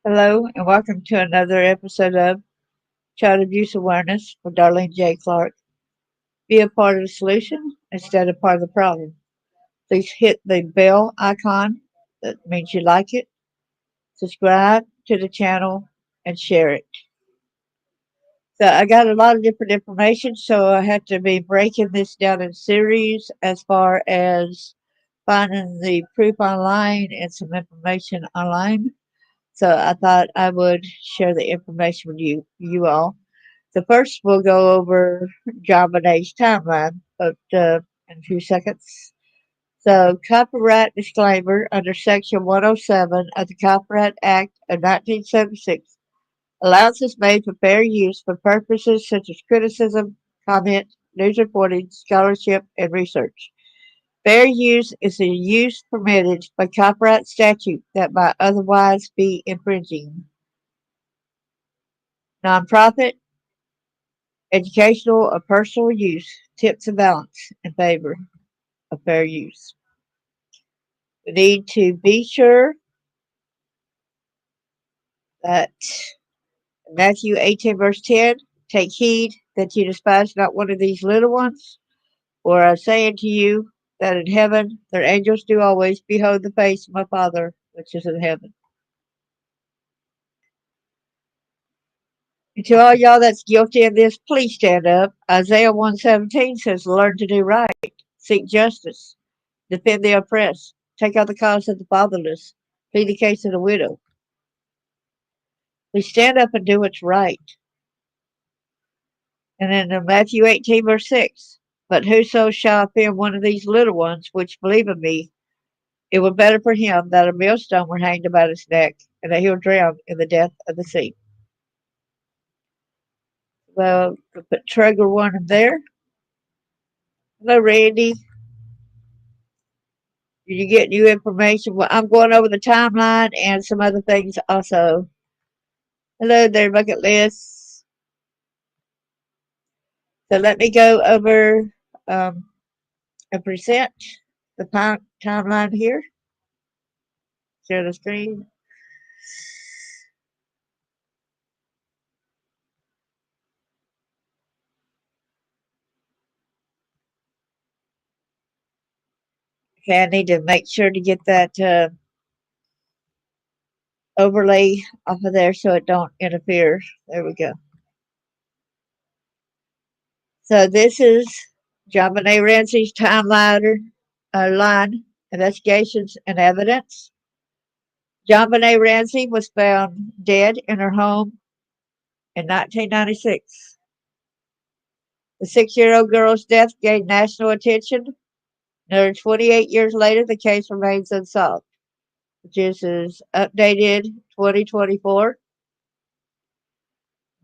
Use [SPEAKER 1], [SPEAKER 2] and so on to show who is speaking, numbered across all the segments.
[SPEAKER 1] Hello, and welcome to another episode of Child Abuse Awareness with Darlene J. Clark. Be a part of the solution instead of part of the problem. Please hit the bell icon. That means you like it. Subscribe to the channel and share it. So I got a lot of different information, so I had to be breaking this down in series as far as finding the proof online and some information online. So I thought I would share the information with you all. So first, we'll go over Jonbenet's timeline in a few seconds. So, copyright disclaimer under Section 107 of the Copyright Act of 1976. Allowance is made for fair use for purposes such as criticism, comment, news reporting, scholarship, and research. Fair use is a use permitted by copyright statute that might otherwise be infringing. Nonprofit, educational, or personal use tips and balance in favor of fair use. We need to be sure that Matthew 18, verse 10, take heed that you despise not one of these little ones, for I say unto you that in heaven their angels do always behold the face of my Father which is in heaven. And to all y'all that's guilty of this, please stand up. Isaiah 1:17 says, learn to do right, seek justice, defend the oppressed, take out the cause of the fatherless, plead the case of the widow. We stand up and do what's right. And then in Matthew 18, verse 6, but whoso shall offend one of these little ones which believe in me, it were better for him that a millstone were hanged about his neck, and that he were drowned in the depth of the sea. Well, we'll put trigger warning there. Hello, Randy. Did you get new information? Well, I'm going over the timeline and some other things also. Hello there, Bucket List. So let me go over and present the timeline here. Share the screen. Okay, I need to make sure to get that overlay off of there so it don't interfere. There we go. So this is Jonbenet Ramsey's timeline line investigations and evidence. Jonbenet Ramsey was found dead in her home in 1996. The 6-year-old girl's death gained national attention. Nearly 28 years later, the case remains unsolved. This is updated 2024.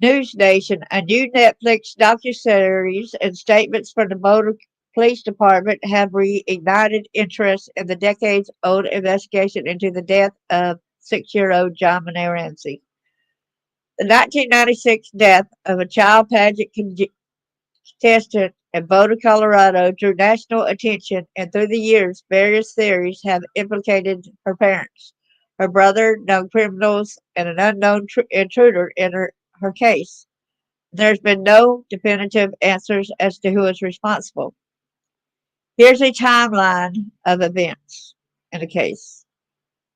[SPEAKER 1] News Nation, a new Netflix docuseries and statements from the Boulder Police Department have reignited interest in the decades-old investigation into the death of 6-year-old Jonbenet Ramsey. The 1996 death of a child pageant contestant in Boulder, Colorado drew national attention, and through the years, various theories have implicated her parents, her brother, known criminals, and an unknown intruder in her case. There's been no definitive answers as to who is responsible. Here's a timeline of events in the case.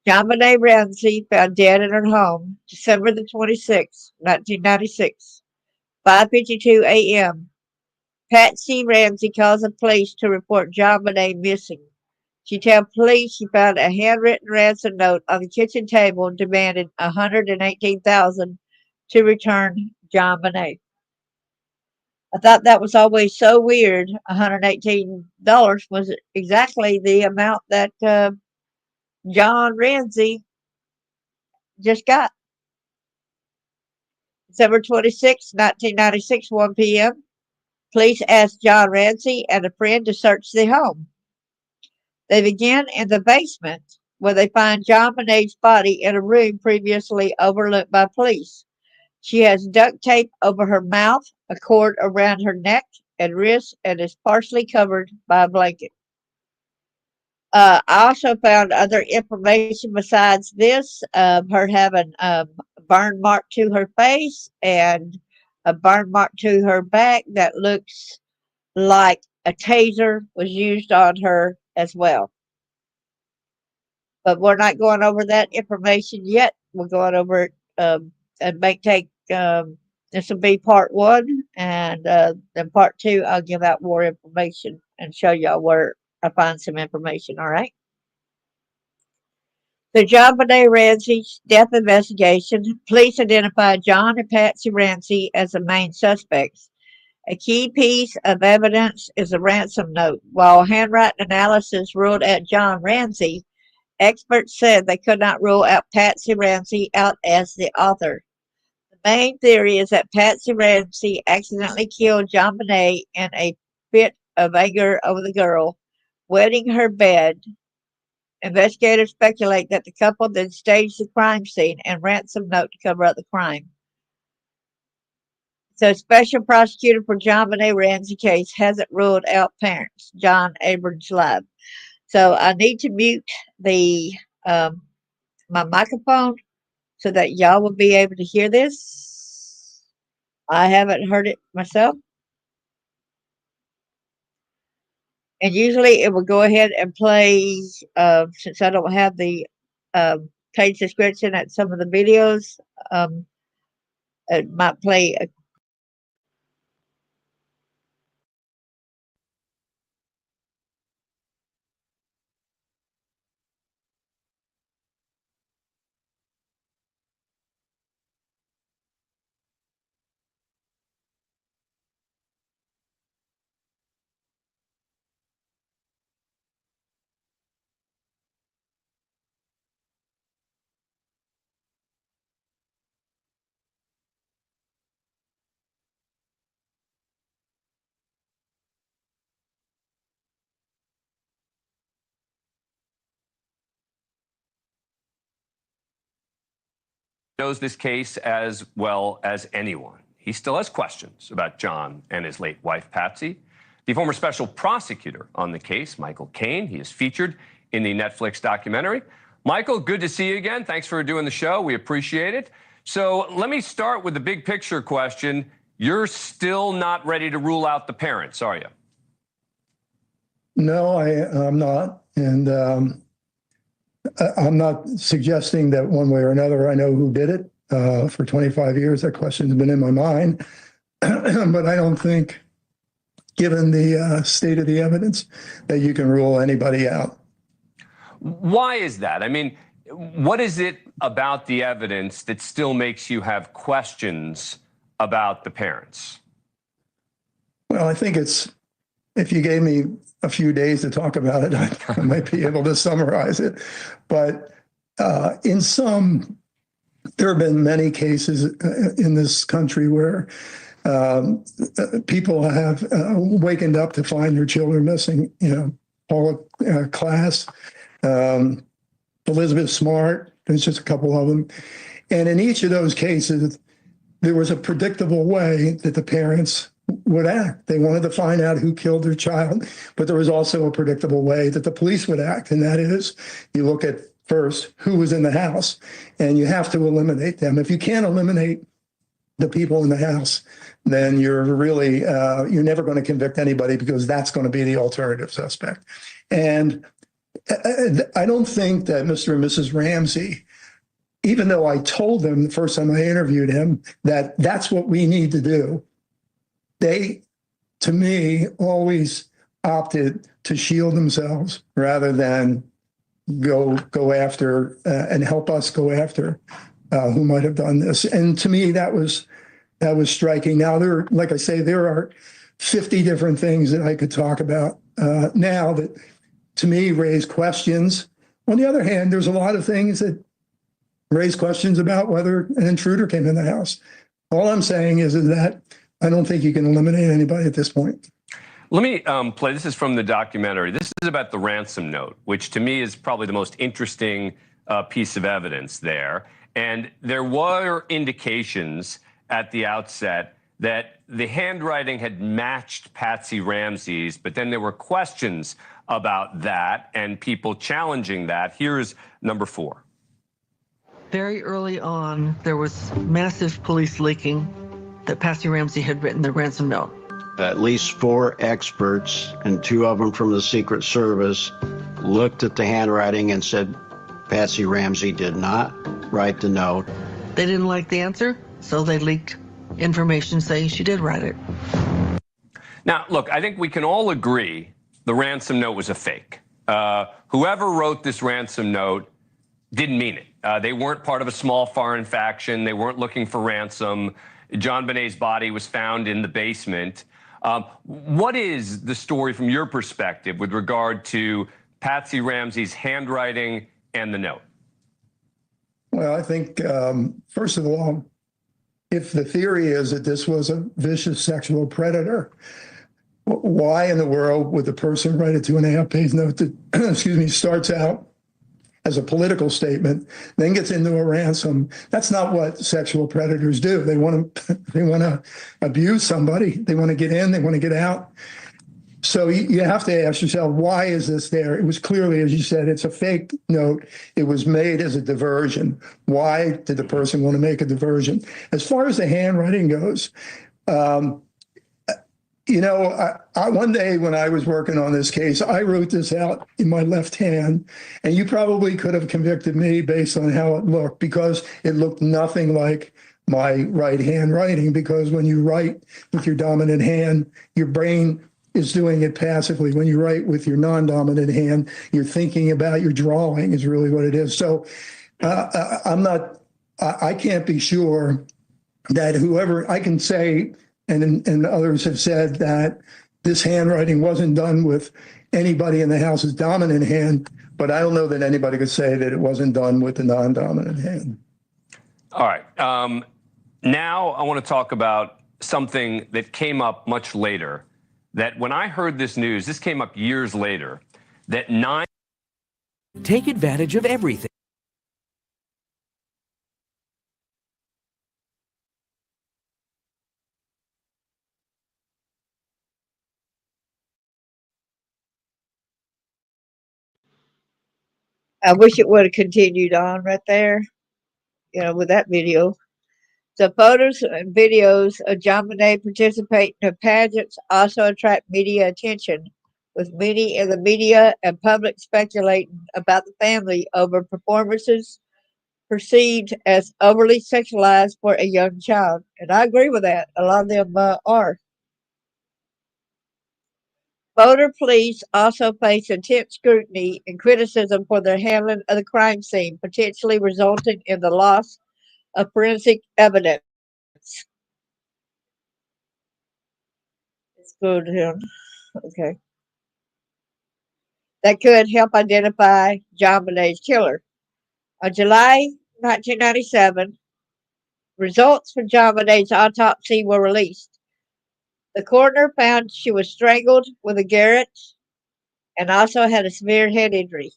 [SPEAKER 1] Jonbenet Ramsey found dead in her home, December the 26th, 1996, 5:52 a.m. Patsy Ramsey calls the police to report Jonbenet missing. She tells police she found a handwritten ransom note on the kitchen table demanding $118,000 to return Jonbenet. I thought that was always so weird. $118 was exactly the amount that John Ramsey just got. December 26, 1996, 1 p.m. Police asked John Ramsey and a friend to search the home. They begin in the basement, where they find Jonbenet's body in a room previously overlooked by police. She has duct tape over her mouth, a cord around her neck and wrists, and is partially covered by a blanket. I also found other information besides this, her having a burn mark to her face and a burn mark to her back that looks like a taser was used on her as well. But we're not going over that information yet. We're going over it and may take this will be part one, and then part two, I'll give out more information and show y'all where I find some information. All right. The Jonbenet Ramsey's death investigation, police identified John and Patsy Ramsey as the main suspects. A key piece of evidence is a ransom note. While handwriting analysis ruled out John Ramsey, experts said they could not rule out Patsy Ramsey out as the author. The main theory is that Patsy Ramsey accidentally killed Jonbenet in a fit of anger over the girl wetting her bed. Investigators speculate that the couple then staged the crime scene and ransom note to cover up the crime. So, special prosecutor for Jonbenet Ramsey case hasn't ruled out parents. John Abrams Live. So, I need to mute the my microphone so that y'all will be able to hear this. I haven't heard it myself. And usually it will go ahead and play, since I don't have the page description at some of the videos, it might play a
[SPEAKER 2] knows this case as well as anyone. He still has questions about John and his late wife, Patsy. The former special prosecutor on the case, Michael Caine, he is featured in the Netflix documentary. Michael, good to see you again. Thanks for doing the show. We appreciate it. So let me start with the big picture question. You're still not ready to rule out the parents, are you?
[SPEAKER 3] No, I'm not. And I'm not suggesting that one way or another I know who did it. For 25 years, that question's been in my mind. But I don't think, given the state of the evidence, that you can rule anybody out.
[SPEAKER 2] Why is that? I mean, what is it about the evidence that still makes you have questions about the parents?
[SPEAKER 3] Well, I think if you gave me a few days to talk about it, I might be able to summarize it. But there have been many cases in this country where people have wakened up to find their children missing. Paula Class, Elizabeth Smart, there's just a couple of them. And in each of those cases, there was a predictable way that the parents would act. They wanted to find out who killed their child, but there was also a predictable way that the police would act. And that is, you look at first who was in the house, and you have to eliminate them. If you can't eliminate the people in the house, then you're really, you're never going to convict anybody, because that's going to be the alternative suspect. And I don't think that Mr. and Mrs. Ramsey, even though I told them the first time I interviewed him that that's what we need to do, they, to me, always opted to shield themselves rather than go after and help us go after who might have done this. And to me, that was striking. Now, like I say, there are 50 different things that I could talk about now that, to me, raise questions. On the other hand, there's a lot of things that raise questions about whether an intruder came in the house. All I'm saying is that I don't think you can eliminate anybody at this point.
[SPEAKER 2] Let me play. This is from the documentary. This is about the ransom note, which to me is probably the most interesting piece of evidence there. And there were indications at the outset that the handwriting had matched Patsy Ramsey's, but then there were questions about that and people challenging that. Here's number 4.
[SPEAKER 4] Very early on, there was massive police leaking that Patsy Ramsey had written the ransom note.
[SPEAKER 5] At least 4 experts, and 2 of them from the Secret Service, looked at the handwriting and said Patsy Ramsey did not write the note.
[SPEAKER 4] They didn't like the answer, so they leaked information saying she did write it.
[SPEAKER 2] Now, look, I think we can all agree the ransom note was a fake. Whoever wrote this ransom note didn't mean it. They weren't part of a small foreign faction. They weren't looking for ransom. JonBenet's body was found in the basement. What is the story from your perspective with regard to Patsy Ramsey's handwriting and the note?
[SPEAKER 3] Well, I think, first of all, if the theory is that this was a vicious sexual predator, why in the world would the person write a 2.5-page note that, excuse me, starts out as a political statement, then gets into a ransom? That's not what sexual predators do. They want to abuse somebody. They want to get in. They want to get out. So you have to ask yourself, why is this there? It was clearly, as you said, it's a fake note. It was made as a diversion. Why did the person want to make a diversion? As far as the handwriting goes, one day when I was working on this case, I wrote this out in my left hand, and you probably could have convicted me based on how it looked, because it looked nothing like my right hand writing, because when you write with your dominant hand, your brain is doing it passively. When you write with your non-dominant hand, you're thinking about your drawing is really what it is. So I can't be sure that whoever, I can say, and others have said that this handwriting wasn't done with anybody in the house's dominant hand, but I don't know that anybody could say that it wasn't done with the non-dominant hand.
[SPEAKER 2] All right. Now I want to talk about something that came up much later, that when I heard this news, this came up years later, that 9...
[SPEAKER 6] Take advantage of everything.
[SPEAKER 1] I wish it would have continued on right there, with that video. The photos and videos of JonBenet participating in pageants also attract media attention, with many in the media and public speculating about the family over performances perceived as overly sexualized for a young child. And I agree with that. A lot of them are. Boulder police also face intense scrutiny and criticism for their handling of the crime scene, potentially resulting in the loss of forensic evidence. It's good. Okay. That could help identify JonBenet's killer. On July 1997, results from JonBenet's autopsy were released. The coroner found she was strangled with a garrote and also had a severe head injury.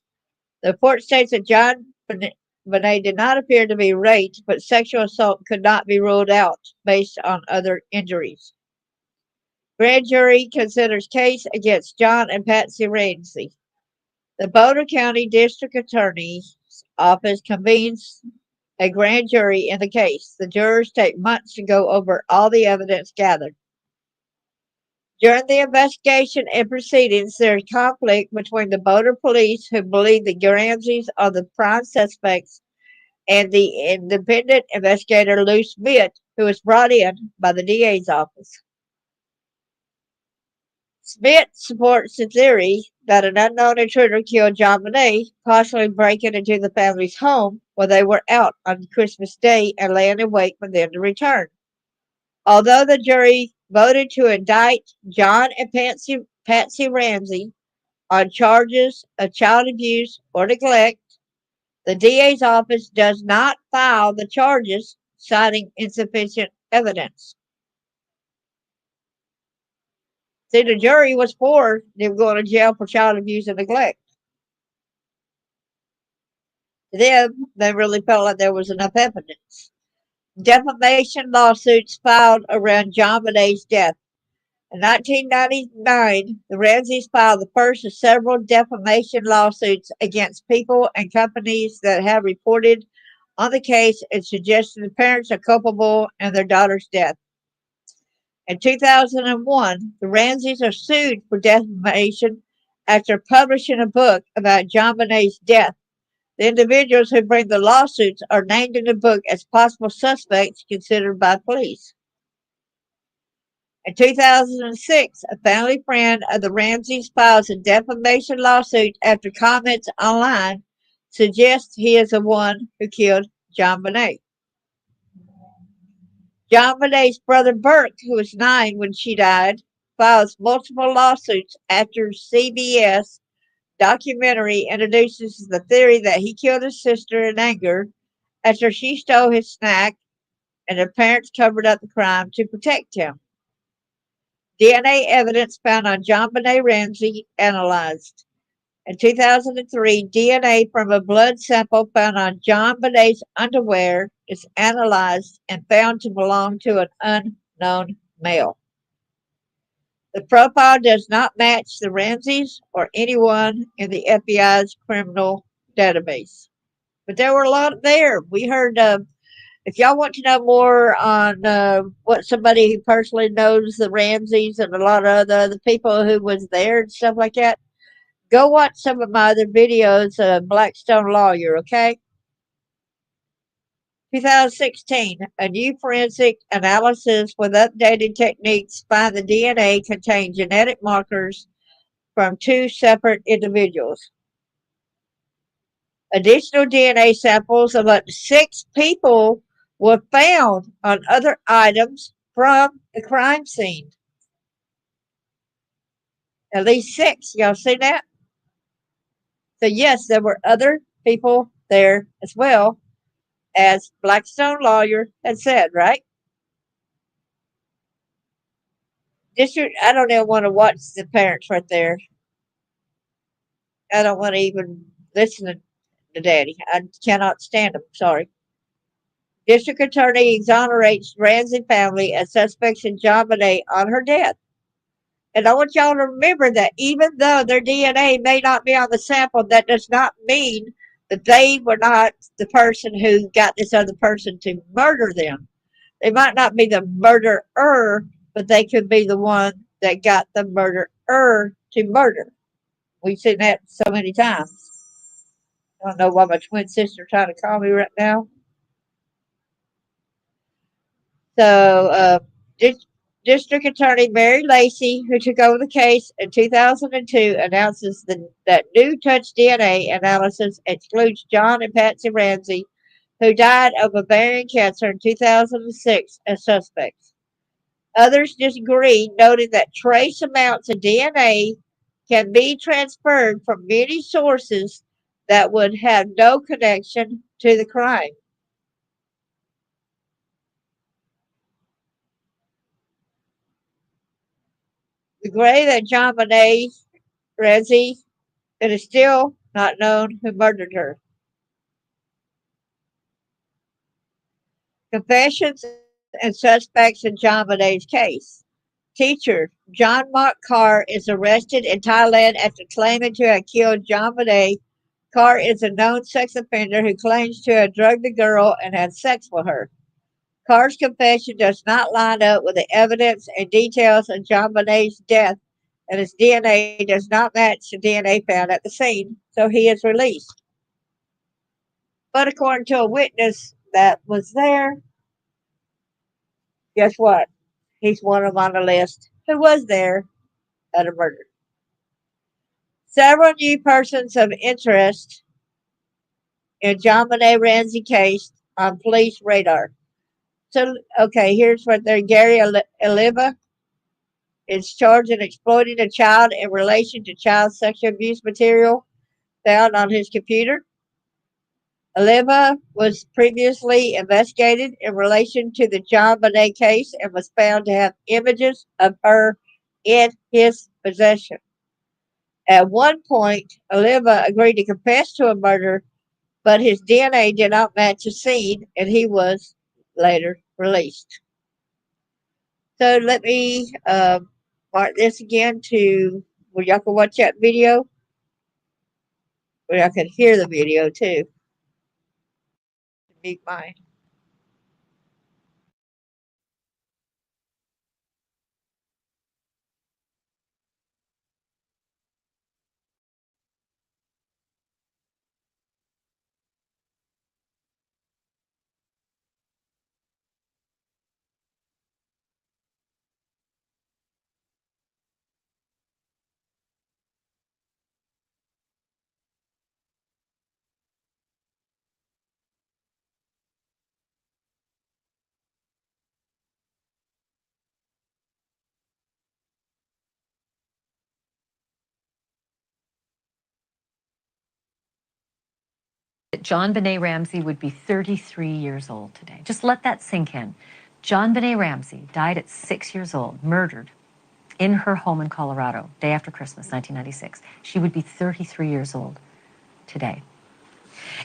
[SPEAKER 1] The report states that JonBenet did not appear to be raped, but sexual assault could not be ruled out based on other injuries. Grand jury considers case against John and Patsy Ramsey. The Boulder County District Attorney's Office convenes a grand jury in the case. The jurors take months to go over all the evidence gathered. During the investigation and proceedings, there is conflict between the Boulder police, who believe the Ramseys are the prime suspects, and the independent investigator Lou Smith, who was brought in by the DA's office. Smith supports the theory that an unknown intruder killed JonBenet, possibly breaking into the family's home while they were out on Christmas Day and laying in wait for them to return. Although the jury voted to indict John and Patsy Ramsey on charges of child abuse or neglect, the DA's office does not file the charges, citing insufficient evidence. See, the jury was for them going to jail for child abuse and neglect. To them, they really felt like there was enough evidence. Defamation lawsuits filed around JonBenet's death. In 1999, the Ramseys filed the first of several defamation lawsuits against people and companies that have reported on the case and suggested the parents are culpable in their daughter's death. In 2001, the Ramseys are sued for defamation after publishing a book about Jonbenet's death. The individuals who bring the lawsuits are named in the book as possible suspects considered by police. In 2006, a family friend of the Ramseys files a defamation lawsuit after comments online suggest he is the one who killed Jonbenet. Jonbenet's brother Burke, who was 9 when she died, files multiple lawsuits after CBS documentary introduces the theory that he killed his sister in anger after she stole his snack and her parents covered up the crime to protect him. DNA evidence found on Jonbenet Ramsey analyzed. In 2003, DNA from a blood sample found on Jonbenet's underwear is analyzed and found to belong to an unknown male. The profile does not match the Ramseys or anyone in the FBI's criminal database. But there were a lot there. We heard, if y'all want to know more on what somebody who personally knows the Ramseys and a lot of other people who was there and stuff like that, go watch some of my other videos, Blackstone Lawyer, okay? 2016, a new forensic analysis with updated techniques find the DNA contained genetic markers from 2 separate individuals. Additional DNA samples of up to 6 people were found on other items from the crime scene. At least 6. Y'all see that? So, yes, there were other people there as well, as Blackstone Lawyer had said, right? District, I don't even want to watch the parents right there. I don't want to even listen to Daddy. I cannot stand him. Sorry. District Attorney exonerates Ramsey family as suspects in Jonbenet on her death. And I want y'all to remember that even though their DNA may not be on the sample, that does not mean that they were not the person who got this other person to murder them. They might not be the murderer, but they could be the one that got the murderer to murder. We've seen that so many times. I don't know why my twin sister trying to call me right now. So, District Attorney Mary Lacey, who took over the case in 2002, announces that new touch DNA analysis excludes John and Patsy Ramsey, who died of ovarian cancer in 2006, as suspects. Others disagree, noting that trace amounts of DNA can be transferred from many sources that would have no connection to the crime. Agree that Jonbenet Ramsey, it is still not known who murdered her. Confessions and suspects in Jonbenet's case. Teacher John Mok Carr is arrested in Thailand after claiming to have killed Jonbenet. Carr is a known sex offender who claims to have drugged the girl and had sex with her. Carr's confession does not line up with the evidence and details of Jonbenet's death, and his DNA does not match the DNA found at the scene, so he is released. But according to a witness that was there, guess what? He's one of them on the list who was there at a murder. Several new persons of interest in Jonbenet Ramsey case on police radar. So, okay, here's what they're. Gary Oliva is charged in exploiting a child in relation to child sexual abuse material found on his computer. Oliva was previously investigated in relation to the Jonbenet case and was found to have images of her in his possession. At one point, Oliva agreed to confess to a murder, but his DNA did not match the scene, and he was later released. So let me mark this again to where y'all can watch that video, where y'all can hear the video too. Mute mine.
[SPEAKER 7] Jonbenet Ramsey would be 33 years old today. Just let that sink in. Jonbenet Ramsey died at 6 years old, murdered in her home in Colorado, day after Christmas, 1996. She would be 33 years old today.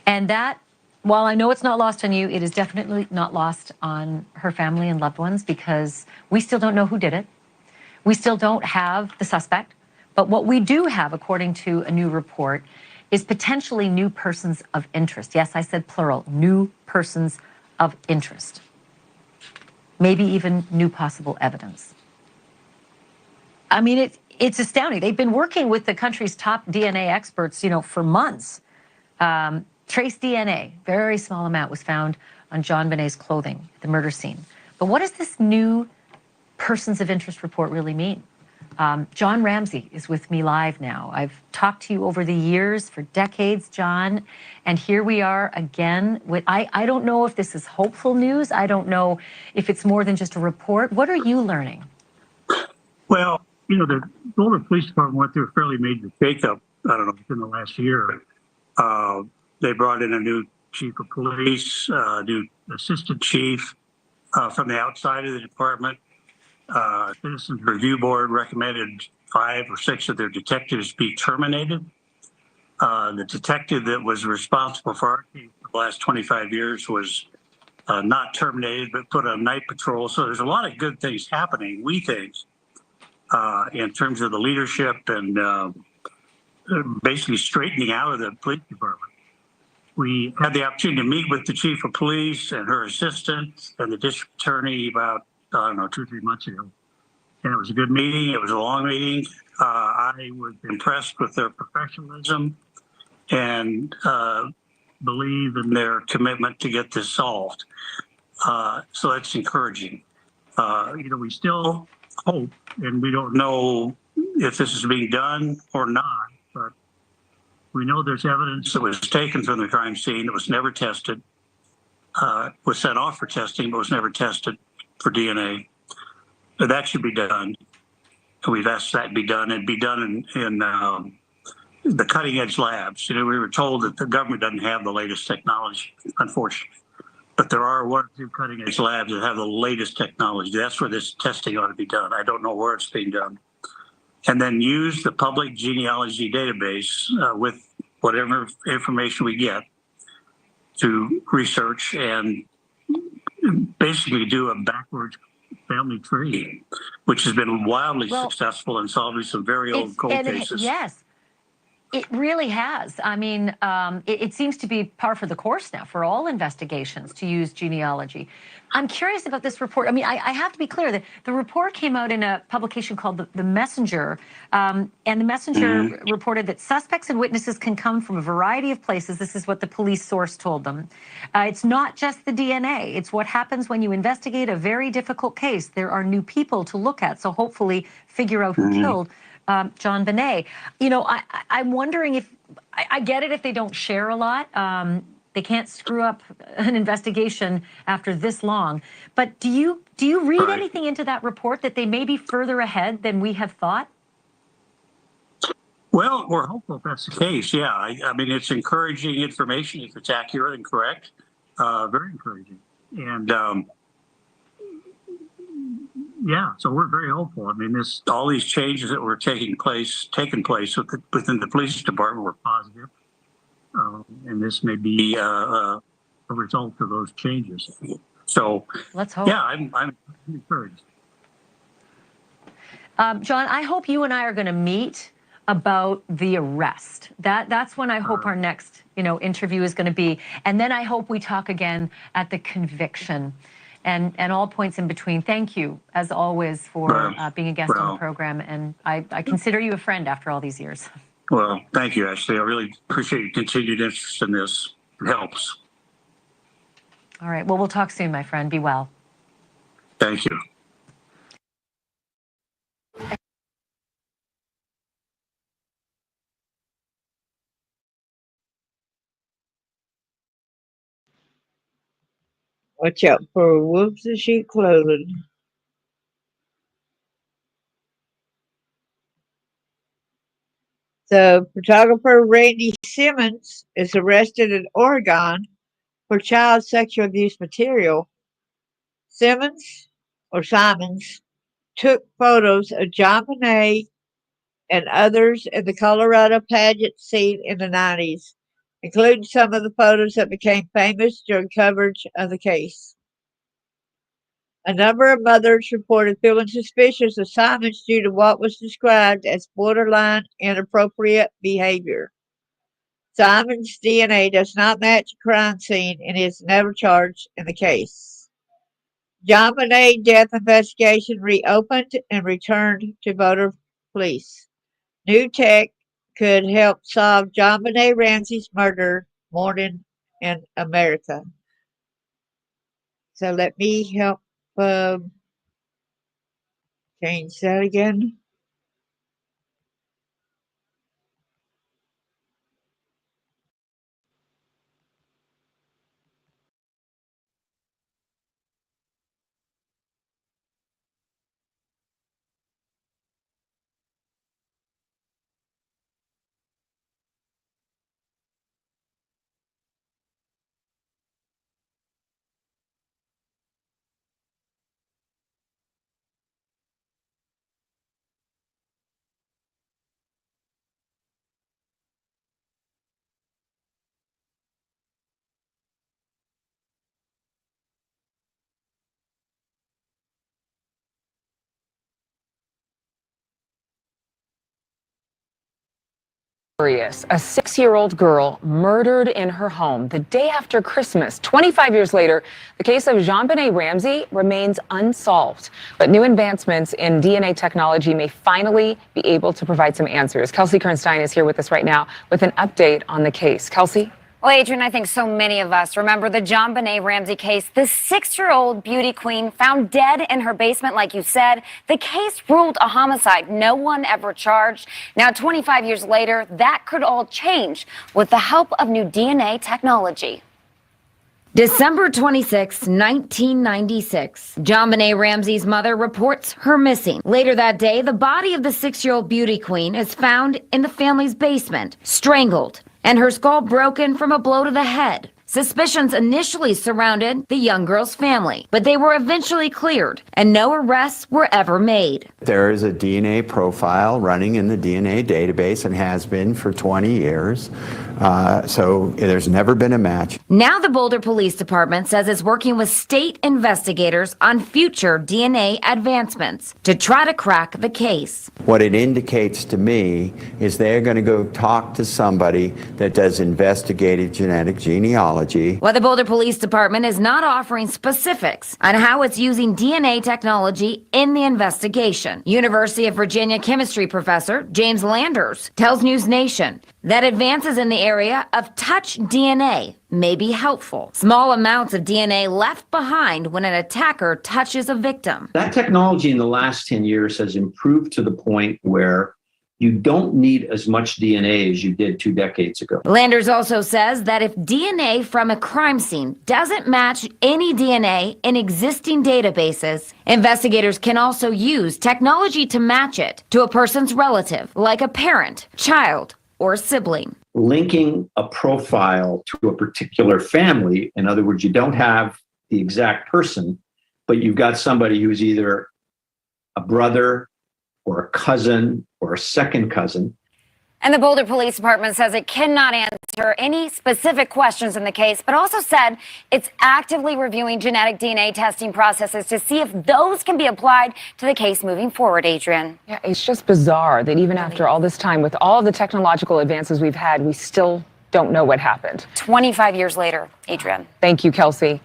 [SPEAKER 7] And that, while I know it's not lost on you, it is definitely not lost on her family and loved ones, because we still don't know who did it. We still don't have the suspect. But what we do have, according to a new report, is potentially new persons of interest. Yes, I said plural, new persons of interest. Maybe even new possible evidence. I mean, it's astounding. They've been working with the country's top DNA experts, for months. Trace DNA, very small amount, was found on Jonbenet's clothing at the murder scene. But what does this new persons of interest report really mean? John Ramsey is with me live now. I've talked to you over the years, for decades, John, and here we are again. I don't know if this is hopeful news. I don't know if it's more than just a report. What are you learning?
[SPEAKER 8] Well, the Boulder Police Department went through a fairly major shakeup, I don't know, in the last year. They brought in a new chief of police, new assistant chief from the outside of the department. Citizens Review Board recommended 5 or 6 of their detectives be terminated. The detective that was responsible for our case for the last 25 years was not terminated, but put on night patrol. So there's a lot of good things happening, we think, in terms of the leadership and basically straightening out of the police department. We had the opportunity to meet with the chief of police and her assistant and the district attorney about, 2 or 3 months ago. And it was a good meeting. It was a long meeting. I was impressed with their professionalism and believe in their commitment to get this solved. So that's encouraging. We still hope, and we don't know if this is being done or not, but we know there's evidence that was taken from the crime scene that was never tested, was sent off for testing, but was never tested for DNA. But that should be done. We've asked that be done and be done in the cutting edge labs. We were told that the government doesn't have the latest technology, unfortunately. But there are 1 or 2 cutting edge labs that have the latest technology. That's where this testing ought to be done. I don't know where it's being done. And then use the public genealogy database with whatever information we get to research and basically do a backwards family tree, which has been wildly successful in solving some very old cold cases.
[SPEAKER 7] Yes. It really has. I mean, it seems to be par for the course now for all investigations to use genealogy. I'm curious about this report. I mean, I have to be clear that the report came out in a publication called The Messenger, and The Messenger reported that suspects and witnesses can come from a variety of places. This is what the police source told them. It's not just the DNA. It's what happens when you investigate a very difficult case. There are new people to look at, so hopefully figure out who killed Jonbenet. I'm wondering if I get it if they don't share a lot. They can't screw up an investigation after this long. But do you read anything into that report that they may be further ahead than we have thought?
[SPEAKER 8] Well, we're hopeful that's the case. Yeah, I mean, it's encouraging information if it's accurate and correct. Very encouraging. And yeah, so we're very hopeful. I mean, all these changes that were taking place within the police department were positive, and this may be a result of those changes. So
[SPEAKER 7] let's hope.
[SPEAKER 8] Yeah, I'm encouraged.
[SPEAKER 7] John, I hope you and I are going to meet about the arrest. That's when I hope our next, interview is going to be. And then I hope we talk again at the conviction and all points in between. Thank you, as always, for being a guest on the program. And I consider you a friend after all these years.
[SPEAKER 8] Well, thank you, Ashley. I really appreciate your continued interest in this. It helps.
[SPEAKER 7] All right. Well, we'll talk soon, my friend. Be well.
[SPEAKER 8] Thank you.
[SPEAKER 1] Watch out for wolves in sheep clothing. The photographer Randy Simmons is arrested in Oregon for child sexual abuse material. Simons took photos of Jonbenet and others in the Colorado pageant scene in the 90s, including some of the photos that became famous during coverage of the case. A number of mothers reported feeling suspicious of Simons due to what was described as borderline inappropriate behavior. Simons' DNA does not match a crime scene and is never charged in the case. Jonbenet death investigation reopened and returned to Boulder Police. New tech could help solve Jonbenet Ramsey's murder morning in America. So let me help change that again.
[SPEAKER 9] A 6-year-old girl murdered in her home the day after Christmas. 25 years later, the case of Jonbenet Ramsey remains unsolved. But new advancements in DNA technology may finally be able to provide some answers. Kelsey Kernstein is here with us right now with an update on the case. Kelsey?
[SPEAKER 10] Well, Adrian, I think so many of us remember the Jonbenet Ramsey case. The 6-year-old beauty queen found dead in her basement, like you said. The case ruled a homicide. No one ever charged. Now, 25 years later, that could all change with the help of new DNA technology.
[SPEAKER 11] December 26, 1996. Jonbenet Ramsey's mother reports her missing. Later that day, the body of the 6-year-old beauty queen is found in the family's basement, strangled, and her skull broken from a blow to the head. Suspicions initially surrounded the young girl's family, but they were eventually cleared, and no arrests were ever made.
[SPEAKER 5] There is a DNA profile running in the DNA database and has been for 20 years. So there's never been a match.
[SPEAKER 11] Now the Boulder Police Department says it's working with state investigators on future DNA advancements to try to crack the case.
[SPEAKER 5] What it indicates to me is they're going to go talk to somebody that does investigative genetic genealogy.
[SPEAKER 11] While the Boulder Police Department is not offering specifics on how it's using DNA technology in the investigation, University of Virginia chemistry professor James Landers tells News Nation that advances in the area of touch DNA may be helpful. Small amounts of DNA left behind when an attacker touches a victim.
[SPEAKER 12] That technology in the last 10 years has improved to the point where you don't need as much DNA as you did 2 decades ago.
[SPEAKER 11] Landers also says that if DNA from a crime scene doesn't match any DNA in existing databases, investigators can also use technology to match it to a person's relative, like a parent, child, or sibling.
[SPEAKER 12] Linking a profile to a particular family, in other words, you don't have the exact person, but you've got somebody who's either a brother or a cousin or a second cousin.
[SPEAKER 10] And the Boulder Police Department says it cannot answer her any specific questions in the case, but also said it's actively reviewing genetic DNA testing processes to see if those can be applied to the case moving forward, Adrian.
[SPEAKER 9] Yeah, it's just bizarre that even after all this time, with all the technological advances we've had, we still don't know what happened.
[SPEAKER 10] 25 years later, Adrian.
[SPEAKER 9] Thank you, Kelsey.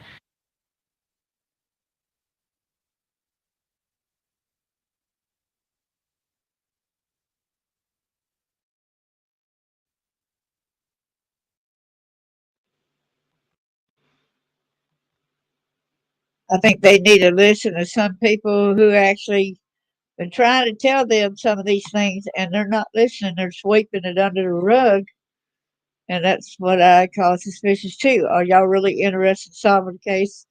[SPEAKER 1] I think they need to listen to some people who actually been trying to tell them some of these things, and they're not listening. They're sweeping it under the rug, and that's what I call suspicious too. Are y'all really interested in solving the case?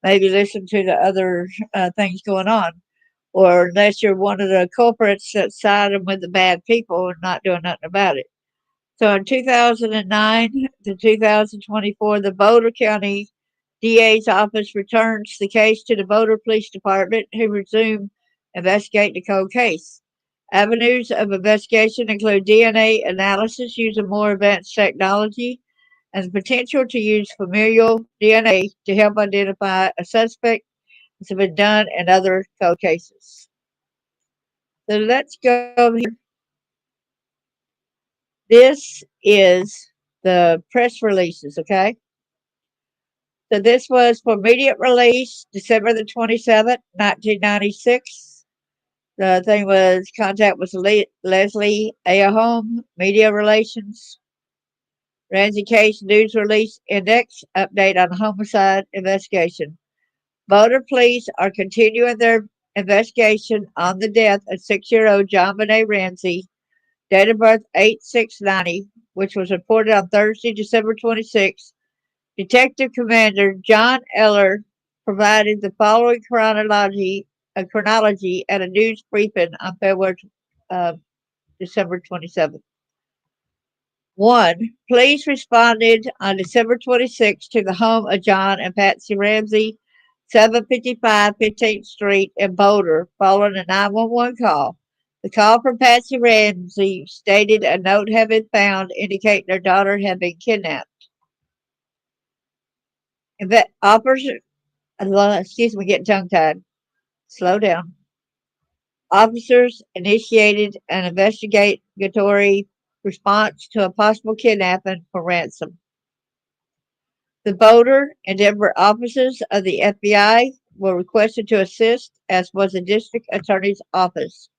[SPEAKER 1] Maybe listen to the other things going on, or unless you're one of the culprits that's siding with the bad people and not doing nothing about it. So in 2009 to 2024, the Boulder County DA's office returns the case to the Boulder Police Department, who resume investigating the cold case. Avenues of investigation include DNA analysis using more advanced technology and the potential to use familial DNA to help identify a suspect, as has been done in other cold cases. So let's go over here. This is the press releases, okay? So this was for immediate release, December the 27th, 1996. The thing was contact with Leslie Ahom, Media Relations. Ramsey Case News Release Index, update on homicide investigation. Boulder police are continuing their investigation on the death of 6-year-old Jonbenet Ramsey, date of birth 8/6/90, which was reported on Thursday, December 26. Detective Commander John Eller provided the following chronology at a news briefing on December 27th. 1. Police responded on December 26 to the home of John and Patsy Ramsey, 755 15th Street in Boulder, following a 911 call. The call from Patsy Ramsey stated a note had been found indicating their daughter had been kidnapped. Getting tongue-tied. Slow down. Officers initiated an investigatory response to a possible kidnapping for ransom. The Boulder and Denver offices of the FBI were requested to assist, as was the district attorney's office.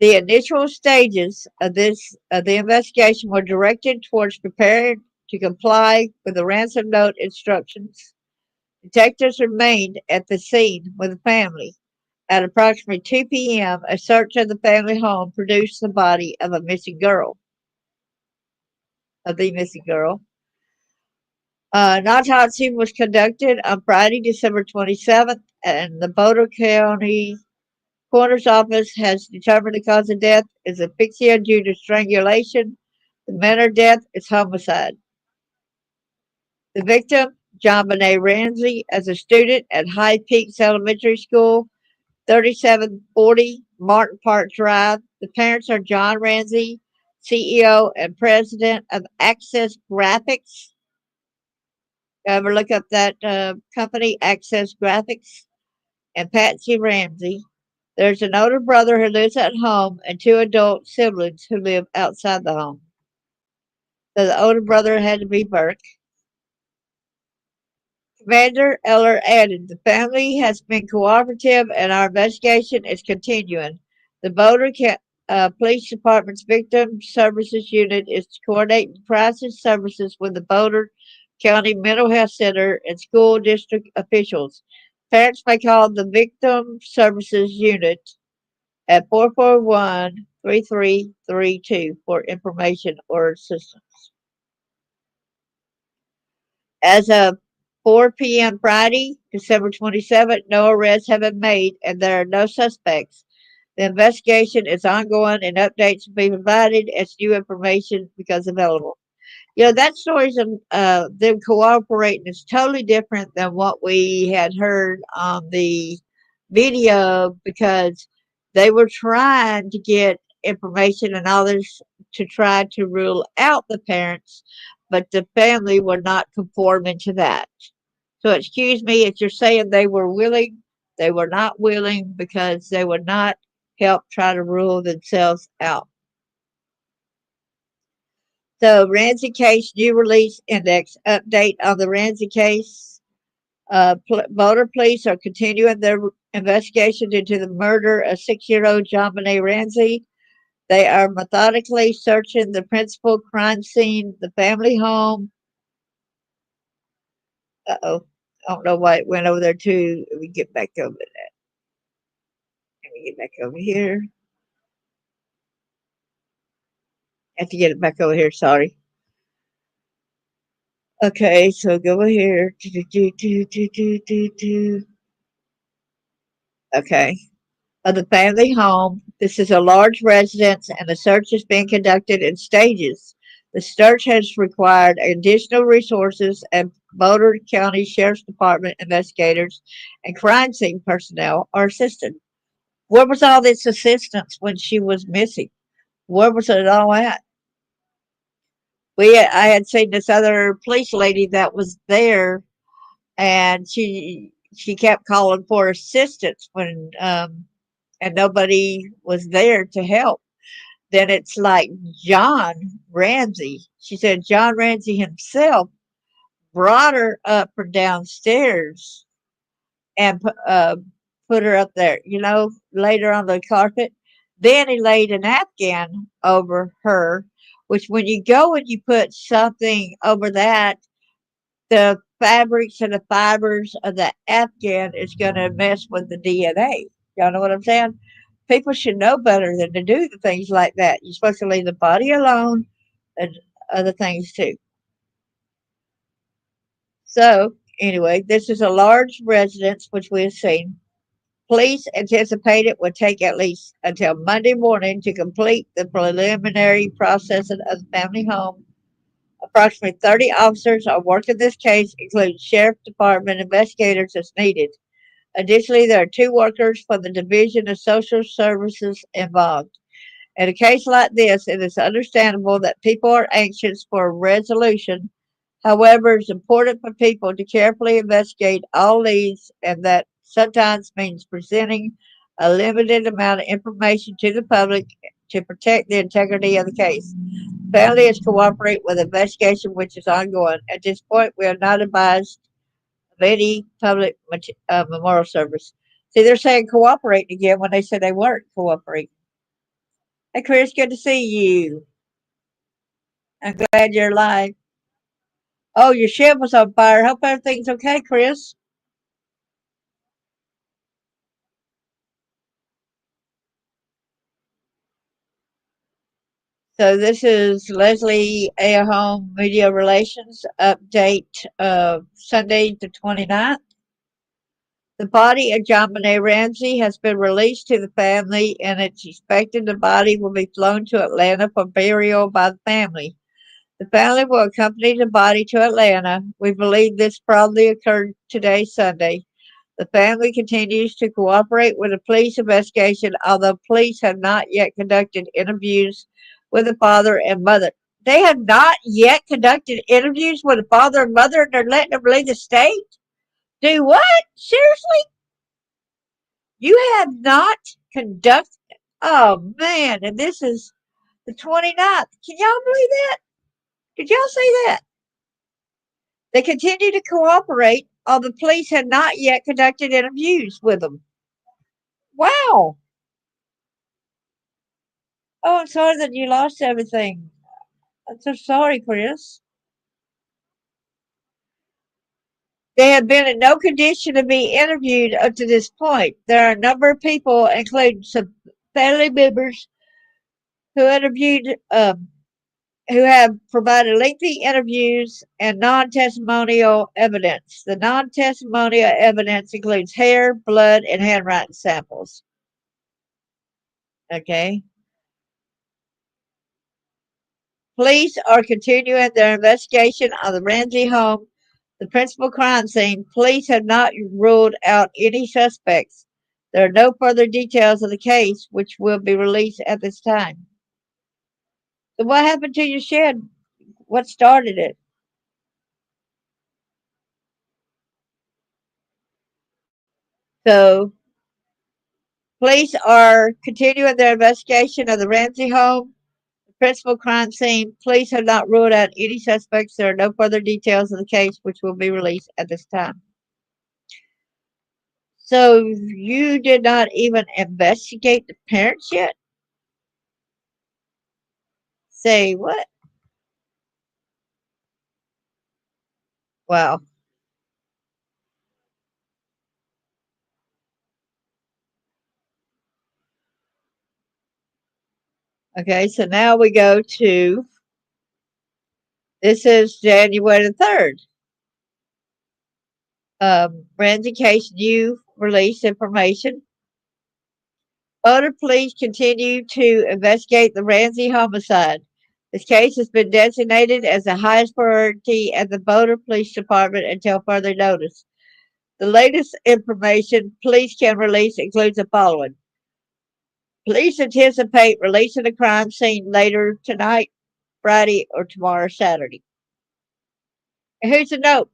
[SPEAKER 1] The initial stages of the investigation were directed towards preparing to comply with the ransom note instructions. Detectives remained at the scene with the family. At approximately 2 p.m., a search of the family home produced the body of the missing girl. An autopsy was conducted on Friday, December 27th, and the Boulder County Coroner's Office has determined the cause of death is asphyxia due to strangulation. The manner of death is homicide. The victim, Jonbenet Ramsey, as a student at High Peaks Elementary School, 3740 Martin Park Drive. The parents are John Ramsey, CEO and president of Access Graphics. Ever look up that company, Access Graphics? And Patsy Ramsey. There's an older brother who lives at home and 2 adult siblings who live outside the home. So the older brother had to be Burke. Commander Eller added, the family has been cooperative and our investigation is continuing. The Boulder Police Department's Victim Services Unit is coordinating crisis services with the Boulder County Mental Health Center and school district officials. Parents may call the Victim Services Unit at 441-3332 for information or assistance. As of 4 p.m. Friday, December 27th, no arrests have been made and there are no suspects. The investigation is ongoing and updates will be provided as new information becomes available. That story of them cooperating is totally different than what we had heard on the video, because they were trying to get information and others to try to rule out the parents, but the family were not conforming to that. So excuse me if you're saying they were willing, they were not willing because they would not help try to rule themselves out. So Ramsey case new release index update on the Ramsey case. Boulder police are continuing their investigation into the murder of 6-year-old Jonbenet Ramsey. They are methodically searching the principal crime scene, the family home. Uh-oh. I don't know why it went over there too. Let me get back over that. Let me get back over here. I have to get it back over here, sorry. Okay, so go over here. Okay. Of the family home. This is a large residence, and the search is being conducted in stages. The search has required additional resources, and Boulder County Sheriff's Department investigators and crime scene personnel are assisted. Where was all this assistance when she was missing? Where was it all at? I had seen this other police lady that was there, and she kept calling for assistance when and nobody was there to help. Then it's like John Ramsey. She said John Ramsey himself brought her up from downstairs and put her up there, laid her on the carpet. Then he laid an Afghan over her, which when you go and you put something over that, the fabrics and the fibers of the Afghan is going to mess with the DNA. Y'all know what I'm saying? People should know better than to do the things like that. You're supposed to leave the body alone and other things too. So, anyway, this is a large residence, which we have seen. Police anticipate it would take at least until Monday morning to complete the preliminary processing of the family home. Approximately 30 officers are working this case, including Sheriff Department investigators as needed. Additionally, there are 2 workers from the Division of Social Services involved. In a case like this, it is understandable that people are anxious for a resolution. However, it's important for people to carefully investigate all leads, and that sometimes means presenting a limited amount of information to the public to protect the integrity of the case. Family is cooperating with the investigation, which is ongoing. At this point, we are not advised of any public memorial service. See, they're saying cooperating again when they said they weren't cooperating. Hey, Chris, good to see you. I'm glad you're alive. Oh, your ship was on fire. Hope everything's okay, Chris. So this is Leslie A. Home Media Relations update of Sunday the 29th. The body of Jonbenet Ramsey has been released to the family, and it's expected the body will be flown to Atlanta for burial by the family. The family will accompany the body to Atlanta. We believe this probably occurred today, Sunday. The family continues to cooperate with the police investigation, although police have not yet conducted interviews with the father and mother. They have not yet conducted interviews with the father and mother, and they're letting them leave the state? Do what? Seriously? You have not conducted. Oh, man. And this is the 29th. Can y'all believe that? Did y'all see that? They continue to cooperate, although the police have not yet conducted interviews with them. Wow. Oh, I'm sorry that you lost everything. I'm so sorry, Chris. They have been in no condition to be interviewed up to this point. There are a number of people, including some family members, who who have provided lengthy interviews and non-testimonial evidence. The non-testimonial evidence includes hair, blood, and handwriting samples. Okay. Police are continuing their investigation of the Ramsey home, the principal crime scene. Police have not ruled out any suspects. There are no further details of the case which will be released at this time. So what happened to your shed? What started it? So police are continuing their investigation of the Ramsey home, the principal crime scene. Police have not ruled out any suspects. There are no further details of the case which will be released at this time. So you did not even investigate the parents yet? Say what? Wow. Okay, so now we go to, this is January the 3rd. Ramsey case new release information. Boulder police continue to investigate the Ramsey homicide. This case has been designated as the highest priority at the Boulder Police Department until further notice. The latest information police can release includes the following. Police anticipate releasing the crime scene later tonight, Friday, or tomorrow, Saturday. And here's a note.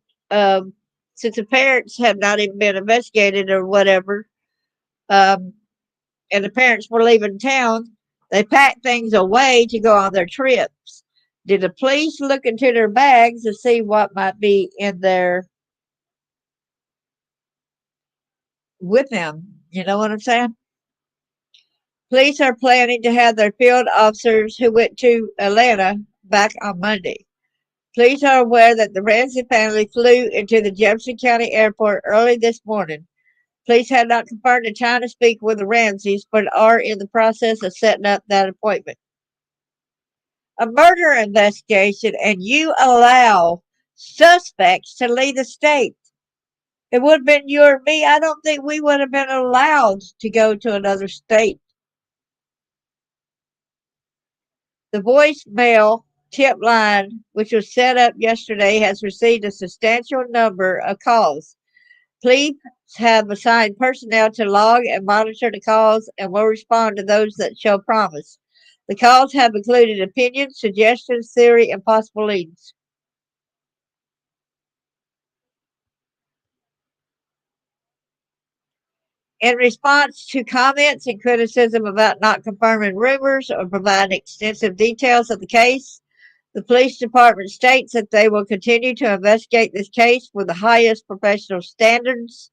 [SPEAKER 1] Since the parents have not even been investigated or whatever, and the parents were leaving town, they packed things away to go on their trips. Did the police look into their bags to see what might be in there with them? You know what I'm saying? Police are planning to have their field officers who went to Atlanta back on Monday. Police are aware that the Ramsey family flew into the Jefferson County Airport early this morning. Police have not confirmed the time to speak with the Ramseys, but are in the process of setting up that appointment. A murder investigation, and you allow suspects to leave the state. It would have been you or me. I don't think we would have been allowed to go to another state. The voicemail tip line, which was set up yesterday, has received a substantial number of calls. Police have assigned personnel to log and monitor the calls and will respond to those that show promise. The calls have included opinions, suggestions, theory, and possible leads. In response to comments and criticism about not confirming rumors or providing extensive details of the case, the police department states that they will continue to investigate this case with the highest professional standards.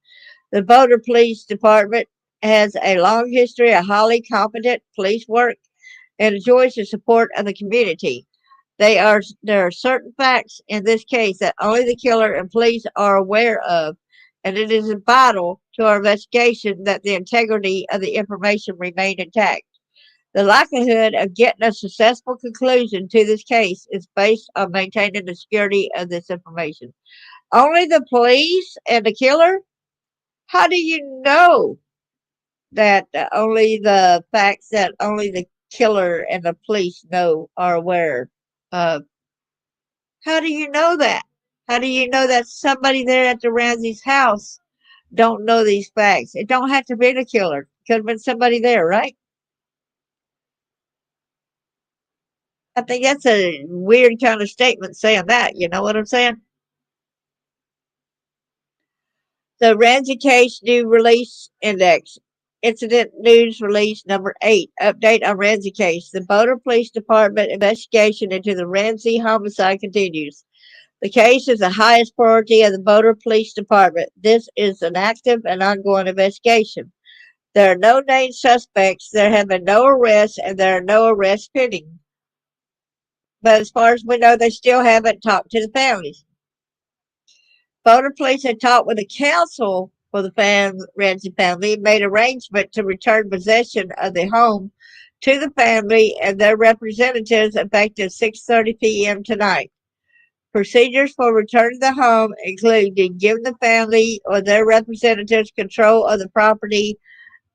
[SPEAKER 1] The Boulder Police Department has a long history of highly competent police work and enjoys the support of the community. There are certain facts in this case that only the killer and police are aware of, and it is vital to our investigation that the integrity of the information remain intact. The likelihood of getting a successful conclusion to this case is based on maintaining the security of this information. Only the police and the killer? How do you know that only the facts that only the killer and the police know are aware of? How do you know that? How do you know that somebody there at the Ramsey's house don't know these facts? It don't have to be the killer. Could have been somebody there, right? I think that's a weird kind of statement saying that. You know what I'm saying? The Ramsey Case New Release Index. Incident News Release Number 8. Update on Ramsey Case. The Boulder Police Department investigation into the Ramsey homicide continues. The case is the highest priority of the Boulder Police Department. This is an active and ongoing investigation. There are no named suspects, there have been no arrests, and there are no arrests pending. But as far as we know, they still haven't talked to the families. Boulder police had talked with the counsel for the Ramsey family and made arrangement to return possession of the home to the family and their representatives effective 6:30 p.m. tonight. Procedures for returning the home included giving the family or their representatives control of the property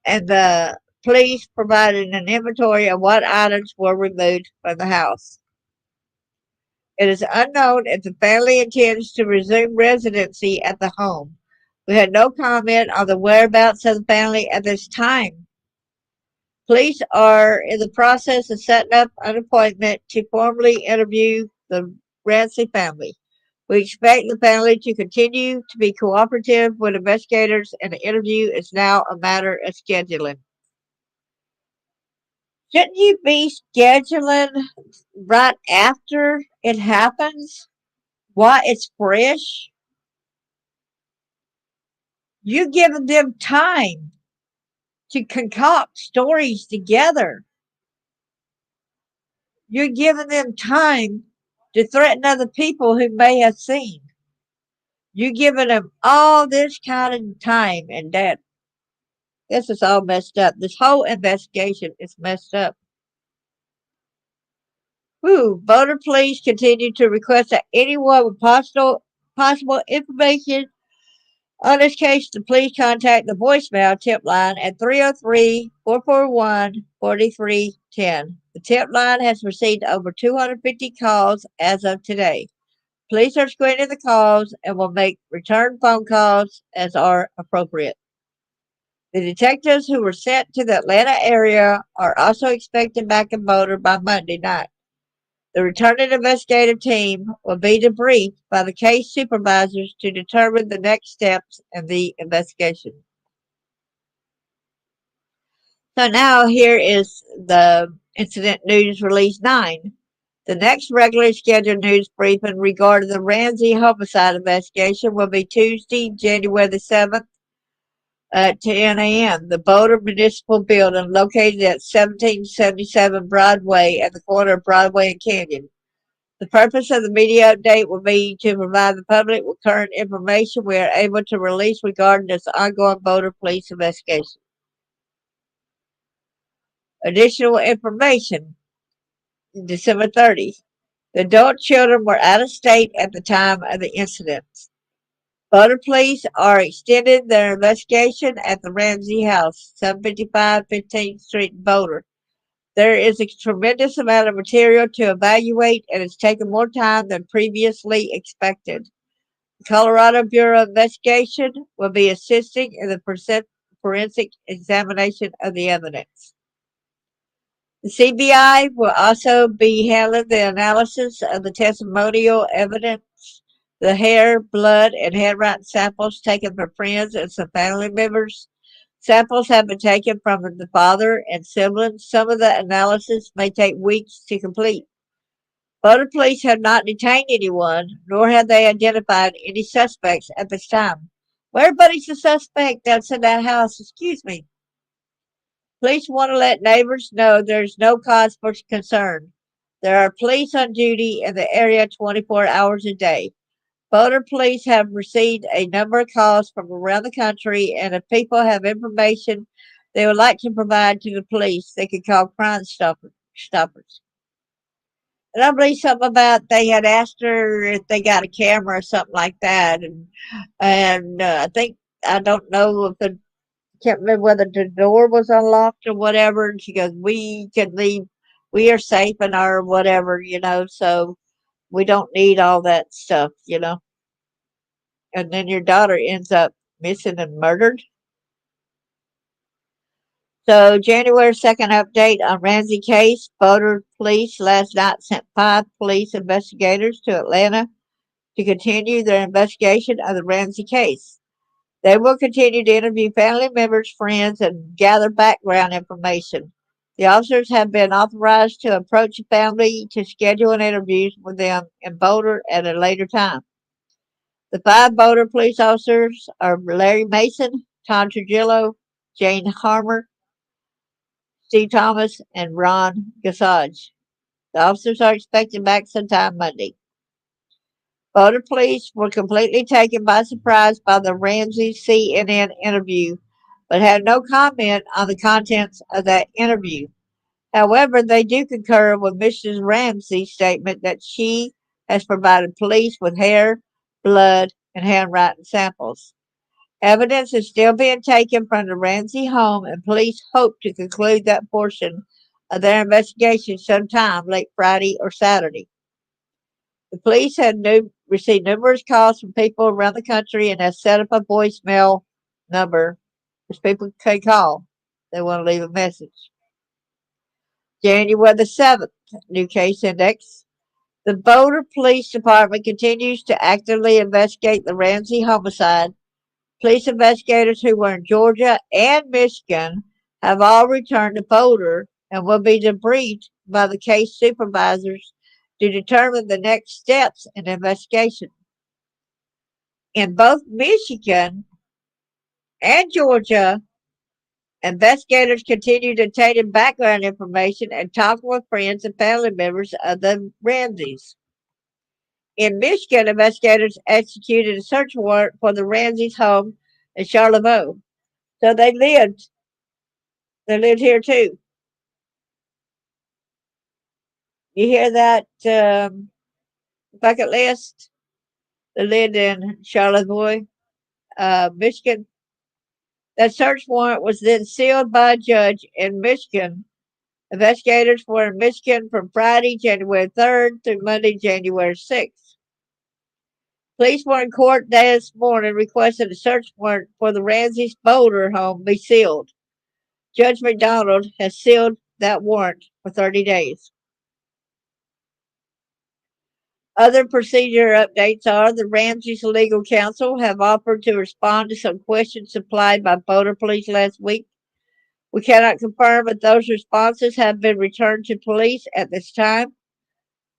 [SPEAKER 1] and the police providing an inventory of what items were removed from the house. It is unknown if the family intends to resume residency at the home. We had no comment on the whereabouts of the family at this time. Police are in the process of setting up an appointment to formally interview the Ramsey family. We expect the family to continue to be cooperative with investigators, and the interview is now a matter of scheduling. Shouldn't you be scheduling right after it happens? While it's fresh? You're giving them time to concoct stories together. You're giving them time to threaten other people who may have seen. You're giving them all this kind of time, and that this is all messed up. This whole investigation is messed up. Boulder police continue to request that anyone with possible information on this case, the police contact the voicemail tip line at 303-441-4310. The tip line has received over 250 calls as of today. Police are screening the calls and will make return phone calls as are appropriate. The detectives who were sent to the Atlanta area are also expected back in Boulder by Monday night. The returning investigative team will be debriefed by the case supervisors to determine the next steps in the investigation. So now here is the incident news release 9. The next regularly scheduled news briefing regarding the Ramsey homicide investigation will be Tuesday, January the 7th at 10 a.m. The Boulder Municipal Building located at 1777 Broadway at the corner of Broadway and Canyon. The purpose of the media update will be to provide the public with current information we are able to release regarding this ongoing Boulder police investigation. Additional information, December 30th. The adult children were out of state at the time of the incident. Boulder police are extending their investigation at the Ramsey house, 755 15th Street in Boulder. There is a tremendous amount of material to evaluate, and it's taken more time than previously expected. The Colorado Bureau of Investigation will be assisting in the forensic examination of the evidence. The CBI will also be handling the analysis of the testimonial evidence, the hair, blood, and handwriting samples taken from friends and some family members. Samples have been taken from the father and siblings. Some of the analysis may take weeks to complete. Boulder police have not detained anyone, nor have they identified any suspects at this time. Well, everybody's a suspect that's in that house. Excuse me. Police want to let neighbors know there's no cause for concern. There are police on duty in the area 24 hours a day. Boulder police have received a number of calls from around the country, and if people have information they would like to provide to the police, they can call Crime Stoppers. And I believe something about they had asked her if they got a camera or something like that, and I don't know if the can't remember whether the door was unlocked or whatever. And she goes, "We can leave. We are safe in our whatever, so we don't need all that stuff. And then your daughter ends up missing and murdered." So, January 2nd update on Ramsey case. Boulder police last night sent 5 police investigators to Atlanta to continue their investigation of the Ramsey case. They will continue to interview family members, friends, and gather background information. The officers have been authorized to approach the family to schedule an interview with them in Boulder at a later time. The 5 Boulder police officers are Larry Mason, Tom Trujillo, Jane Harmer, Steve Thomas, and Ron Gasage. The officers are expected back sometime Monday. Boulder police were completely taken by surprise by the Ramsey CNN interview, but had no comment on the contents of that interview. However, they do concur with Mrs. Ramsey's statement that she has provided police with hair, blood, and handwriting samples. Evidence is still being taken from the Ramsey home, and police hope to conclude that portion of their investigation sometime late Friday or Saturday. The police had received numerous calls from people around the country and has set up a voicemail number which people can call. They want to leave a message. January the 7th, new case index. The Boulder Police Department continues to actively investigate the Ramsey homicide. Police investigators who were in Georgia and Michigan have all returned to Boulder and will be debriefed by the case supervisors to determine the next steps in the investigation. In both Michigan and Georgia, investigators continue to obtain background information and talk with friends and family members of the Ramseys. In Michigan, investigators executed a search warrant for the Ramsey's home in Charlevoix. So they lived here too. You hear that bucket list? They lived in Charlevoix, Michigan. That search warrant was then sealed by a judge in Michigan. Investigators were in Michigan from Friday, January 3rd through Monday, January 6th. Police were in court this morning requesting a search warrant for the Ramsey's Boulder home be sealed. Judge McDonald has sealed that warrant for 30 days. Other procedure updates are the Ramsey's legal counsel have offered to respond to some questions supplied by Boulder Police last week. We cannot confirm if those responses have been returned to police at this time.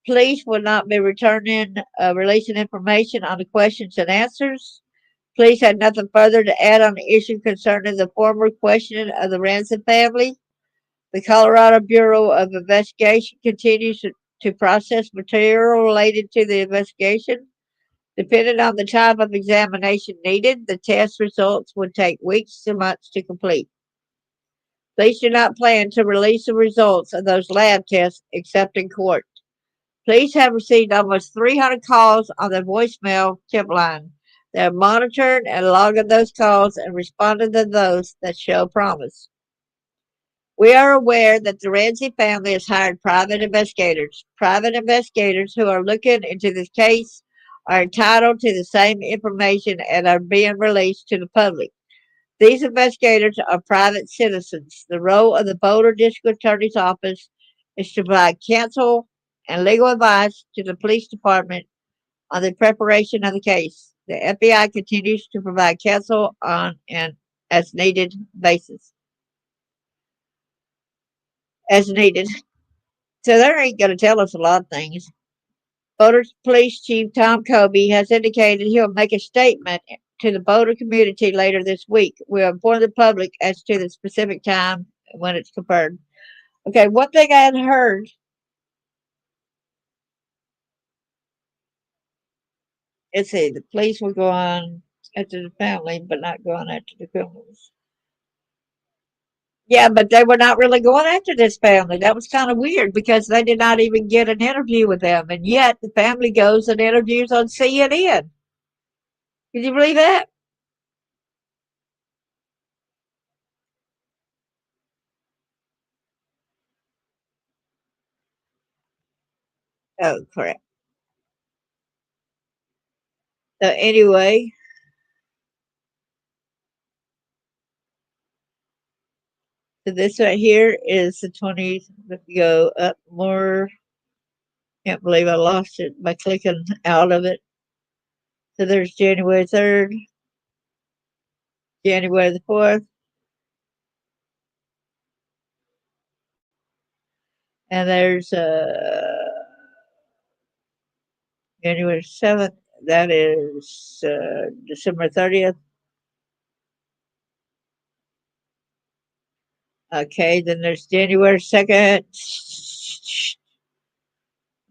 [SPEAKER 1] Police will not be releasing information on the questions and answers. Police had nothing further to add on the issue concerning the former questioning of the Ramsey family. The Colorado Bureau of Investigation continues to process material related to the investigation. Depending on the type of examination needed, the test results would take weeks to months to complete. Police do not plan to release the results of those lab tests except in court. Police have received almost 300 calls on their voicemail tip line. They are monitoring and logging those calls and responding to those that show promise. We are aware that the Ramsey family has hired private investigators. Private investigators who are looking into this case are entitled to the same information and are being released to the public. These investigators are private citizens. The role of the Boulder District Attorney's Office is to provide counsel and legal advice to the police department on the preparation of the case. The FBI continues to provide counsel on an as needed basis. As needed. So they ain't going to tell us a lot of things. Boulder Police Chief Tom Kobe has indicated he'll make a statement to the Boulder community later this week. We'll inform the public as to the specific time when it's confirmed. Okay, one thing I had heard. Let's see, the police were going after the family, but not going after the criminals. Yeah, but they were not really going after this family. That was kind of weird because they did not even get an interview with them. And yet the family goes and interviews on CNN. Can you believe that? Oh, crap. So anyway, so this right here is the 20th. Let me go up more. Can't believe I lost it by clicking out of it. So there's January 3rd, January the 4th, and there's January 7th. That is December 30th. Okay, then there's January 2nd.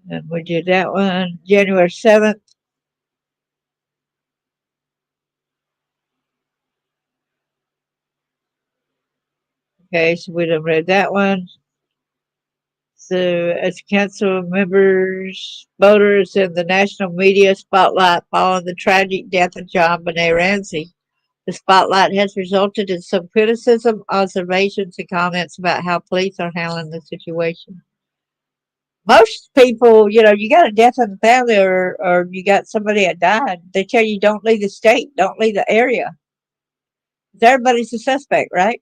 [SPEAKER 1] And we did that one. January 7th. Okay, so we done read that one. So, as council members, voters in the national media spotlight following the tragic death of Jonbenet Ramsey. The spotlight has resulted in some criticism, observations, and comments about how police are handling the situation. Most people, you got a death in the family or you got somebody that died, they tell you don't leave the state, don't leave the area. Everybody's a suspect, right?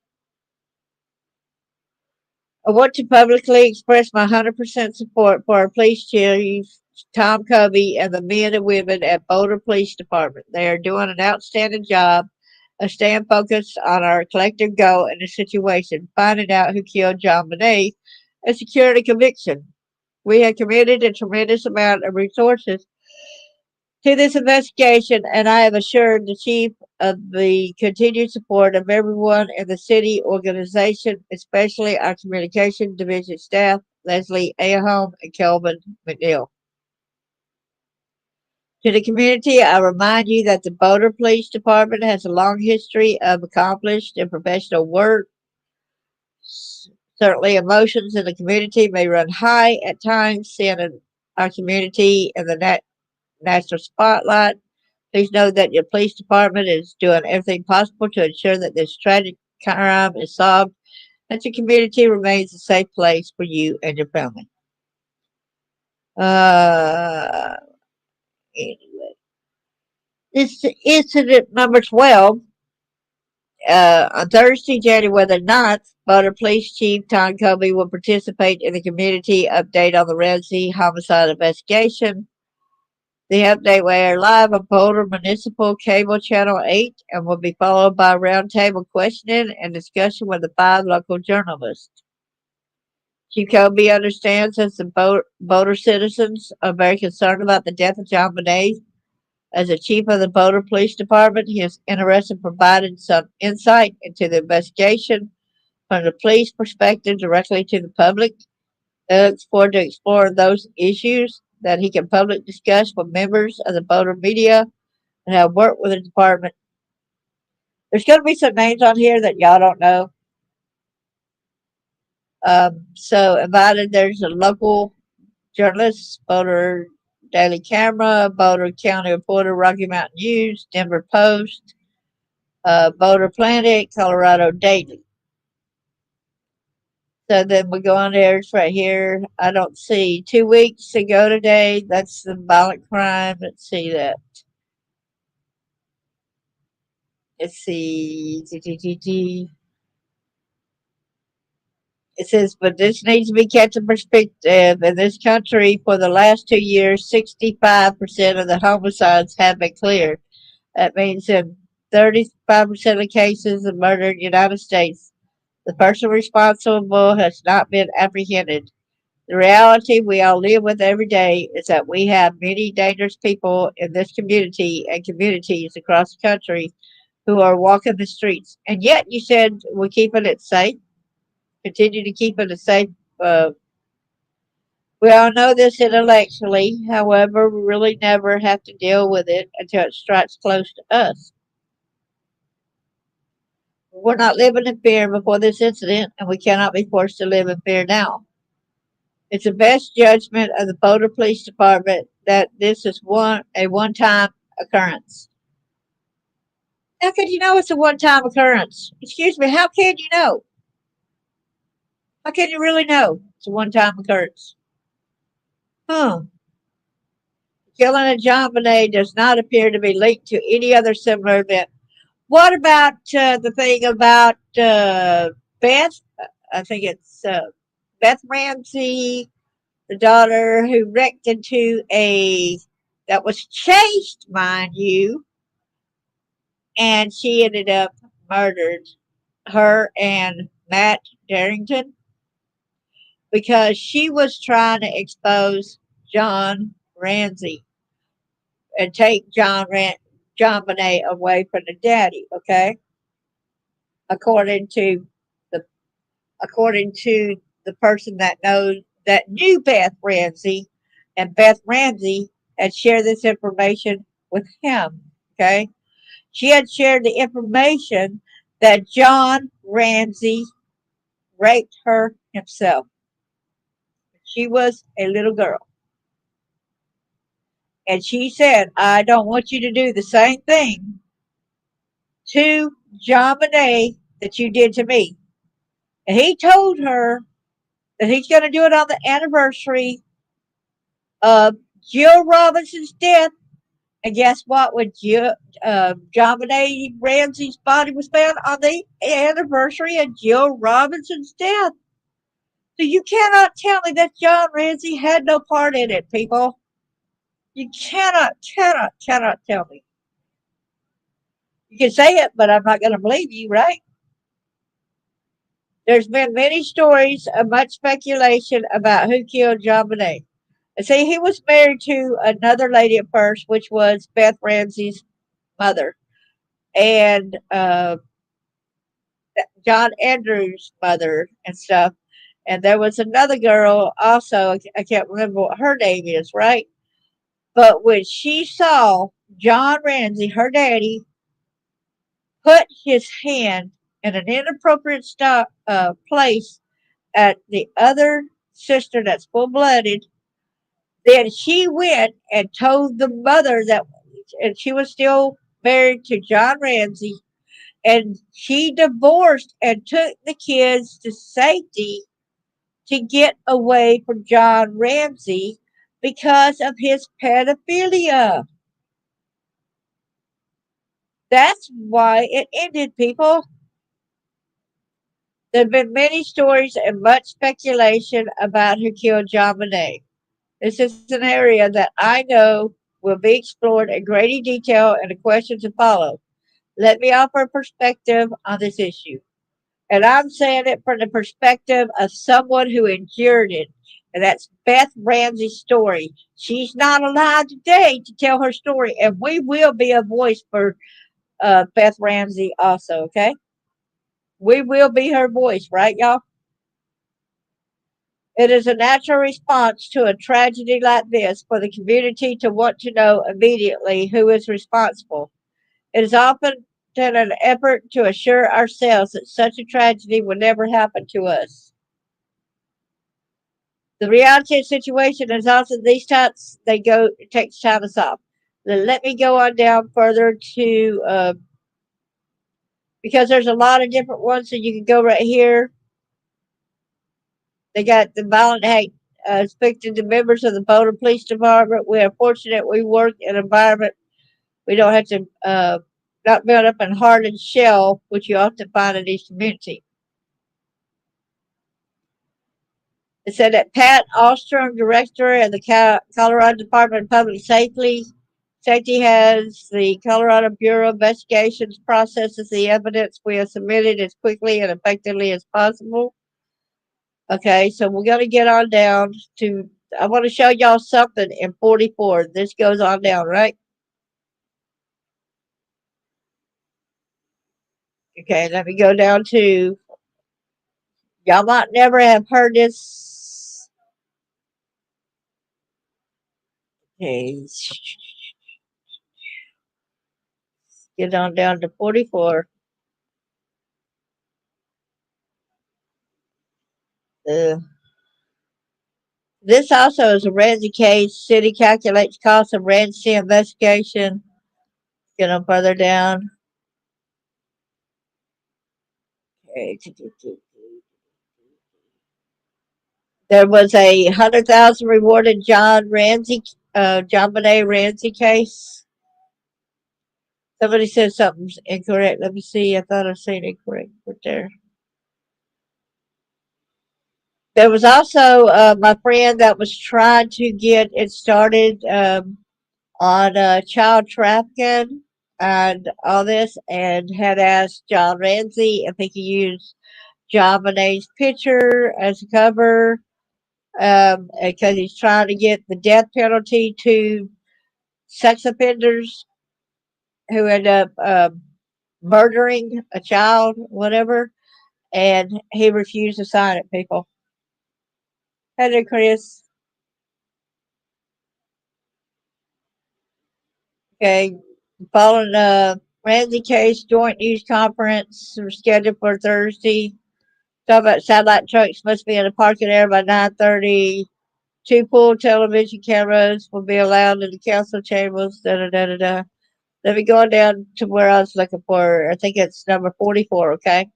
[SPEAKER 1] I want to publicly express my 100% support for our police chief, Tom Covey, and the men and women at Boulder Police Department. They are doing an outstanding job of staying focused on our collective goal in the situation, finding out who killed Jonbenet and securing a conviction. We have committed a tremendous amount of resources to this investigation, and I have assured the chief of the continued support of everyone in the city organization, especially our communication division staff, Leslie Ahome and Kelvin McNeil. To the community, I remind you that the Boulder Police Department has a long history of accomplished and professional work. Certainly, emotions in the community may run high at times, seeing our community in the national spotlight. Please know that your police department is doing everything possible to ensure that this tragic crime is solved, that your community remains a safe place for you and your family. Anyway, this incident number 12. On Thursday, January the 9th, Boulder Police Chief Tom Covey will participate in the community update on the Ramsey homicide investigation. The update will air live on Boulder Municipal Cable Channel 8 and will be followed by roundtable questioning and discussion with the 5 local journalists. Chief Covey understands that the Boulder citizens are very concerned about the death of Jonbenet. As the chief of the Boulder Police Department, he is interested in providing some insight into the investigation from the police perspective directly to the public. He looks forward to exploring those issues that he can publicly discuss with members of the Boulder media and have worked with the department. There's going to be some names on here that y'all don't know. So invited, there's a local journalist, Boulder Daily Camera, Boulder County Reporter, Rocky Mountain News, Denver Post, Boulder Planet, Colorado Daily. So then we go on there, it's right here. I don't see 2 weeks ago today. That's the violent crime. Let's see that. Let's see. It says, but this needs to be kept in perspective. In this country, for the last 2 years, 65% of the homicides have been cleared. That means in 35% of the cases of murder in the United States, the person responsible has not been apprehended. The reality we all live with every day is that we have many dangerous people in this community and communities across the country who are walking the streets. And yet you said we're keeping it safe, continue to keep it a safe. We all know this intellectually. However, we really never have to deal with it until it strikes close to us. We're not living in fear before this incident, and we cannot be forced to live in fear now. It's the best judgment of the Boulder Police Department that this is a one-time occurrence. How can you know it's a one-time occurrence? Excuse me, how can you know? How can you really know it's a one-time occurrence? The killing of Jonbenet does not appear to be linked to any other similar event. What about the thing about Beth? I think it's Beth Ramsey, the daughter who wrecked into that was chased, mind you, and she ended up murdered, her and Matt Darrington, because she was trying to expose John Ramsey and take Jonbenet away from the daddy, okay? According to the person that knew Beth Ramsey, and Beth Ramsey had shared this information with him. Okay, she had shared the information that John Ramsey raped her himself. She was a little girl, and she said, "I don't want you to do the same thing to Jonbenet that you did to me." And he told her that he's going to do it on the anniversary Jill Robinson's death. And guess what? When Jonbenet Ramsey's body was found on the anniversary of Jill Robinson's death. So you cannot tell me that John Ramsey had no part in it, people. You cannot tell me. You can say it, but I'm not going to believe you, right? There's been many stories and much speculation about who killed Jonbenet. And see, he was married to another lady at first, which was Beth Ramsey's mother, and John Andrews' mother and stuff. And there was another girl also, I can't remember what her name is, right? But when she saw John Ramsey, her daddy, put his hand in an inappropriate place at the other sister that's full blooded, then she went and told the mother that, and she was still married to John Ramsey, and she divorced and took the kids to safety to get away from John Ramsey because of his pedophilia. That's why it ended, people. There have been many stories and much speculation about who killed Jonbenet. This is an area that I know will be explored in great detail in the questions to follow. Let me offer a perspective on this issue. And I'm saying it from the perspective of someone who endured it. And that's Beth Ramsey's story. She's not alive today to tell her story. And we will be a voice for Beth Ramsey also, okay? We will be her voice, right, y'all? It is a natural response to a tragedy like this for the community to want to know immediately who is responsible. It is often an effort to assure ourselves that such a tragedy will never happen to us. The reality of the situation is also these types, it takes time to solve. Let me go on down further to, because there's a lot of different ones, so you can go right here. They got the violent hate expected to members of the Boulder Police Department. We are fortunate we work in an environment we don't have to not build up in hardened shell, which you often find in these communities. It said that Pat Ostrom, director of the Colorado Department of Public Safety, has the Colorado Bureau of Investigations processes the evidence we have submitted as quickly and effectively as possible. Okay, so we're going to get on down to, I want to show y'all something in 44. This goes on down, right? Okay, let me go down to, y'all might never have heard this. Okay, get on down to 44. This also is a Ramsey case. City calculates cost of Ramsey investigation. Get on further down. Okay. There was a 100,000 rewarded Jonbenet Ramsey case. Somebody said something's incorrect. Let me see. I thought I said incorrect right there. There was also my friend that was trying to get it started on child trafficking and all this, and had asked John Ramsey if he could use Jonbenet's picture as a cover because he's trying to get the death penalty to sex offenders who end up murdering a child, whatever, and he refused to sign it, people. Hello, Chris. Okay, following the Ramsey case, joint news conference scheduled for Thursday. Talk about satellite trucks must be in the parking area by 9:30. 2 pool television cameras will be allowed in the council chambers. Da da da da da. Let me go down to where I was looking for. I think it's number 44. Okay.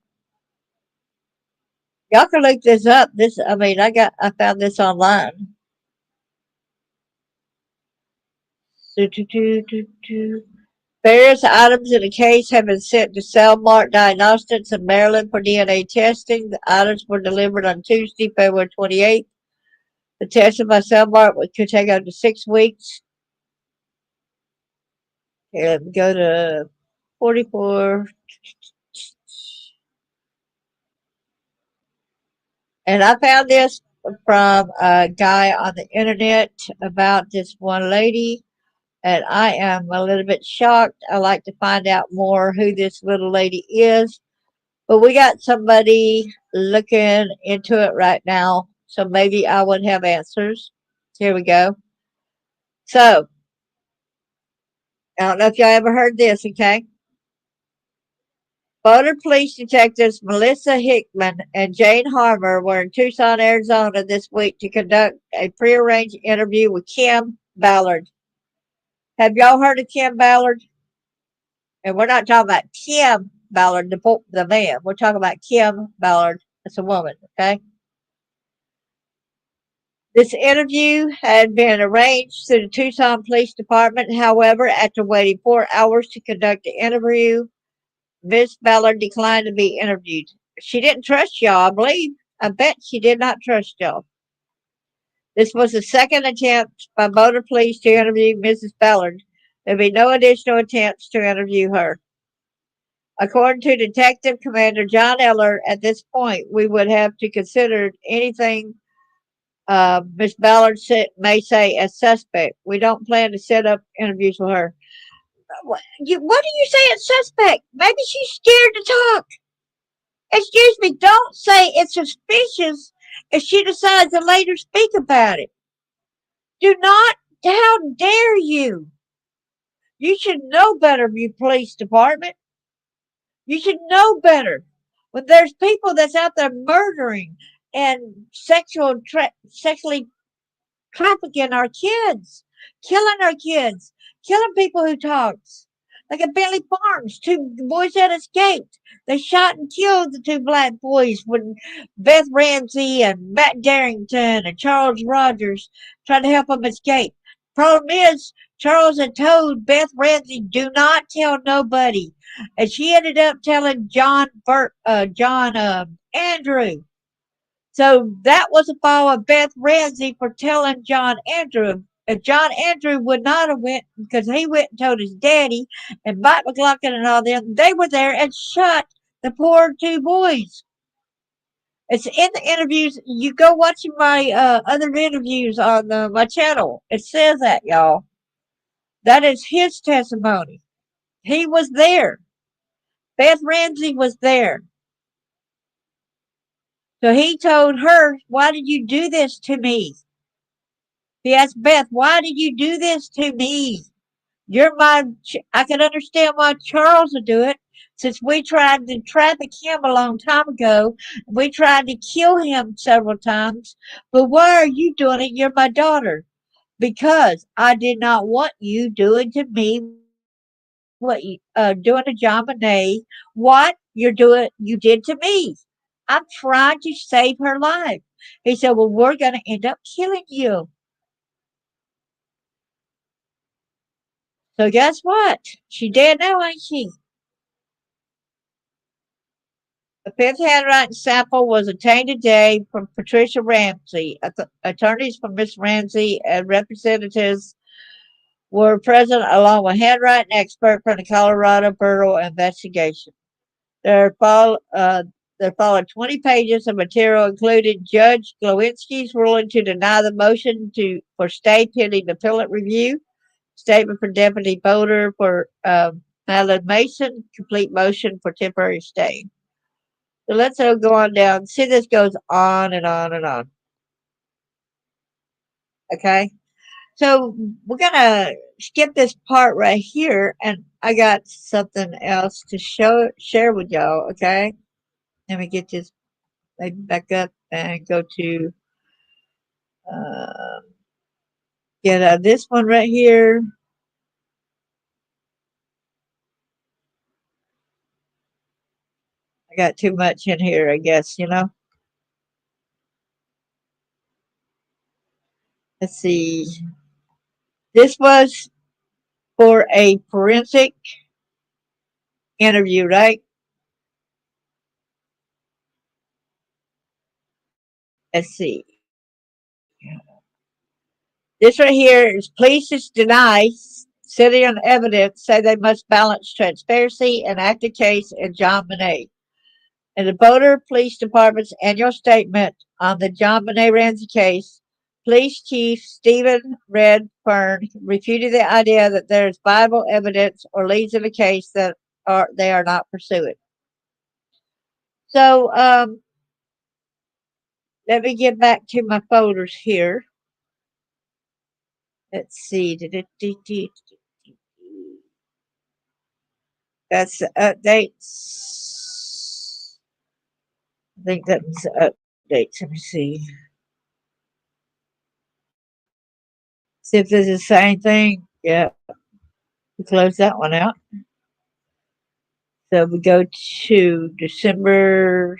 [SPEAKER 1] Y'all can look this up. I found this online. Various items in the case have been sent to Cellmark Diagnostics in Maryland for DNA testing. The items were delivered on Tuesday, February 28th. The testing by Cellmark could take up to 6 weeks. Here, let me go to 44. And I found this from a guy on the internet about this one lady, and I am a little bit shocked. I like to find out more who this little lady is. But we got somebody looking into it right now, so maybe I would have answers. Here we go. So, I don't know if y'all ever heard this, okay? Boulder Police Detectives Melissa Hickman and Jane Harmer were in Tucson, Arizona this week to conduct a prearranged interview with Kim Ballard. Have y'all heard of Kim Ballard? And we're not talking about Kim Ballard, the man. We're talking about Kim Ballard. It's a woman, okay? This interview had been arranged through the Tucson Police Department. However, after waiting 4 hours to conduct the interview, Miss Ballard declined to be interviewed. She didn't trust y'all, I believe. I bet she did not trust y'all. This was the second attempt by Boulder Police to interview Mrs. Ballard. There will be no additional attempts to interview her. According to Detective Commander John Eller, at this point, we would have to consider anything Miss Ballard may say as suspect. We don't plan to set up interviews with her. What do you say it's suspect? Maybe she's scared to talk. Excuse me, don't say it's suspicious if she decides to later speak about it. Do not, how dare you? You should know better, you police department. You should know better. When there's people that's out there murdering and sexually trafficking our kids, killing our kids, killing people who talks. Like at Bentley Farms, 2 boys had escaped. They shot and killed the 2 black boys when Beth Ramsey and Matt Darrington and Charles Rogers tried to help them escape. Problem is, Charles had told Beth Ramsey, "Do not tell nobody," and she ended up telling John Andrew. So that was a fall of Beth Ramsey for telling John Andrew. If John Andrew would not have went, because he went and told his daddy and Mike McLaughlin and all them, they were there and shot the poor 2 boys. It's in the interviews. You go watch my other interviews on my channel. It says that, y'all. That is his testimony. He was there. Beth Ramsey was there. So he told her, "Why did you do this to me?" He asked Beth, "Why did you do this to me? I can understand why Charles would do it, since we tried to traffic him a long time ago. We tried to kill him several times. But why are you doing it? You're my daughter." "Because I did not want you doing to me what you doing to Jonbenet, what you did to me. I'm trying to save her life." He said, "Well, we're going to end up killing you." So guess what? She dead now, ain't she? The 5th handwriting sample was obtained today from Patricia Ramsey. Attorneys for Miss Ramsey and representatives were present along with handwriting expert from the Colorado Bureau of Investigation. There followed 20 pages of material, including Judge Glowinski's ruling to deny the motion for stay pending appellate review, statement from Deputy Boulder for Madeline Mason, complete motion for temporary stay. So let's go on down. See, this goes on and on and on. Okay? So we're going to skip this part right here, and I got something else to share with y'all, okay? Let me get this maybe back up and go to get this one right here. I got too much in here, I guess, you know. Let's see. This was for a forensic interview, right? Let's see. This right here is police deny sitting on evidence, say they must balance transparency and active case in Jonbenet. In the Boulder Police Department's annual statement on the Jonbenet Ramsey case, Police Chief Stephen Redfern refuted the idea that there is viable evidence or leads in the case that they are not pursuing. So let me get back to my folders here. Let's see. That's the updates. I think that was the updates. Let me see. See if this is the same thing. Yeah. We close that one out. So we go to December.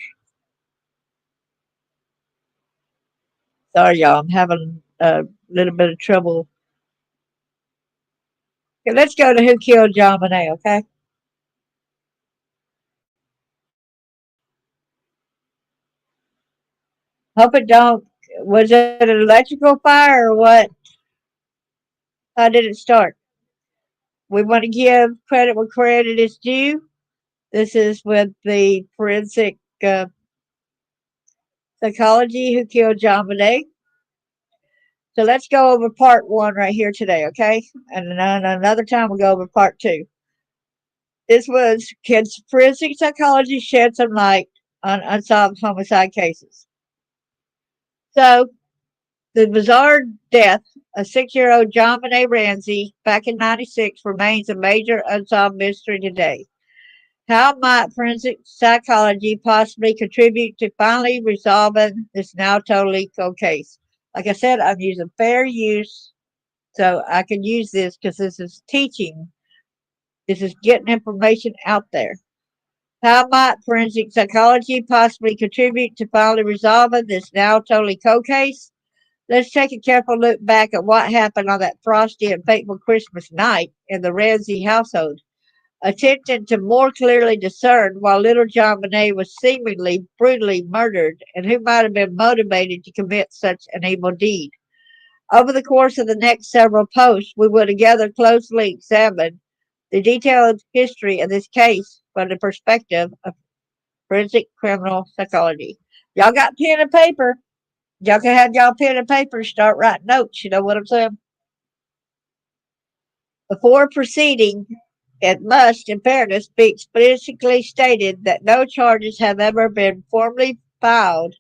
[SPEAKER 1] Sorry, y'all. I'm having a little bit of trouble. Okay, let's go to who killed Jonbenet, okay? Hope it don't. Was it an electrical fire or what? How did it start? We want to give credit where credit is due. This is with the forensic psychology who killed Jonbenet. So let's go over part 1 right here today, okay? And then another time we'll go over part 2. This was, can forensic psychology shed some light on unsolved homicide cases? So the bizarre death of 6-year-old Jonbenet Ramsey back in '96 remains a major unsolved mystery today. How might forensic psychology possibly contribute to finally resolving this now totally cold case? Like I said, I'm using fair use, so I can use this because this is teaching. This is getting information out there. How might forensic psychology possibly contribute to finally resolving this now totally cold case? Let's take a careful look back at what happened on that frosty and fateful Christmas night in the Ramsey household, attempting to more clearly discern why little Jonbenet was seemingly brutally murdered and who might have been motivated to commit such an evil deed. Over the course of the next several posts, we will together closely examine the detailed history of this case from the perspective of forensic criminal psychology. Y'all got pen and paper? Y'all can have y'all pen and paper and start writing notes. You know what I'm saying? Before proceeding, it must, in fairness, be explicitly stated that no charges have ever been formally filed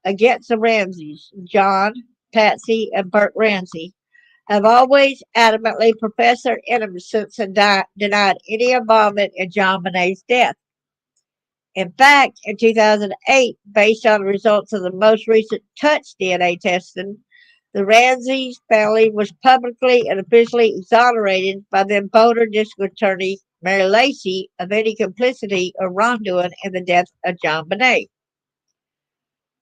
[SPEAKER 1] against the Ramseys. John, Patsy, and Bert Ramsey have always adamantly professed their innocence and denied any involvement in Jonbenet's death. In fact, in 2008, based on the results of the most recent Touch DNA testing, the Ramsey's family was publicly and officially exonerated by then Boulder District Attorney Mary Lacey of any complicity or wrongdoing in the death of Jonbenet.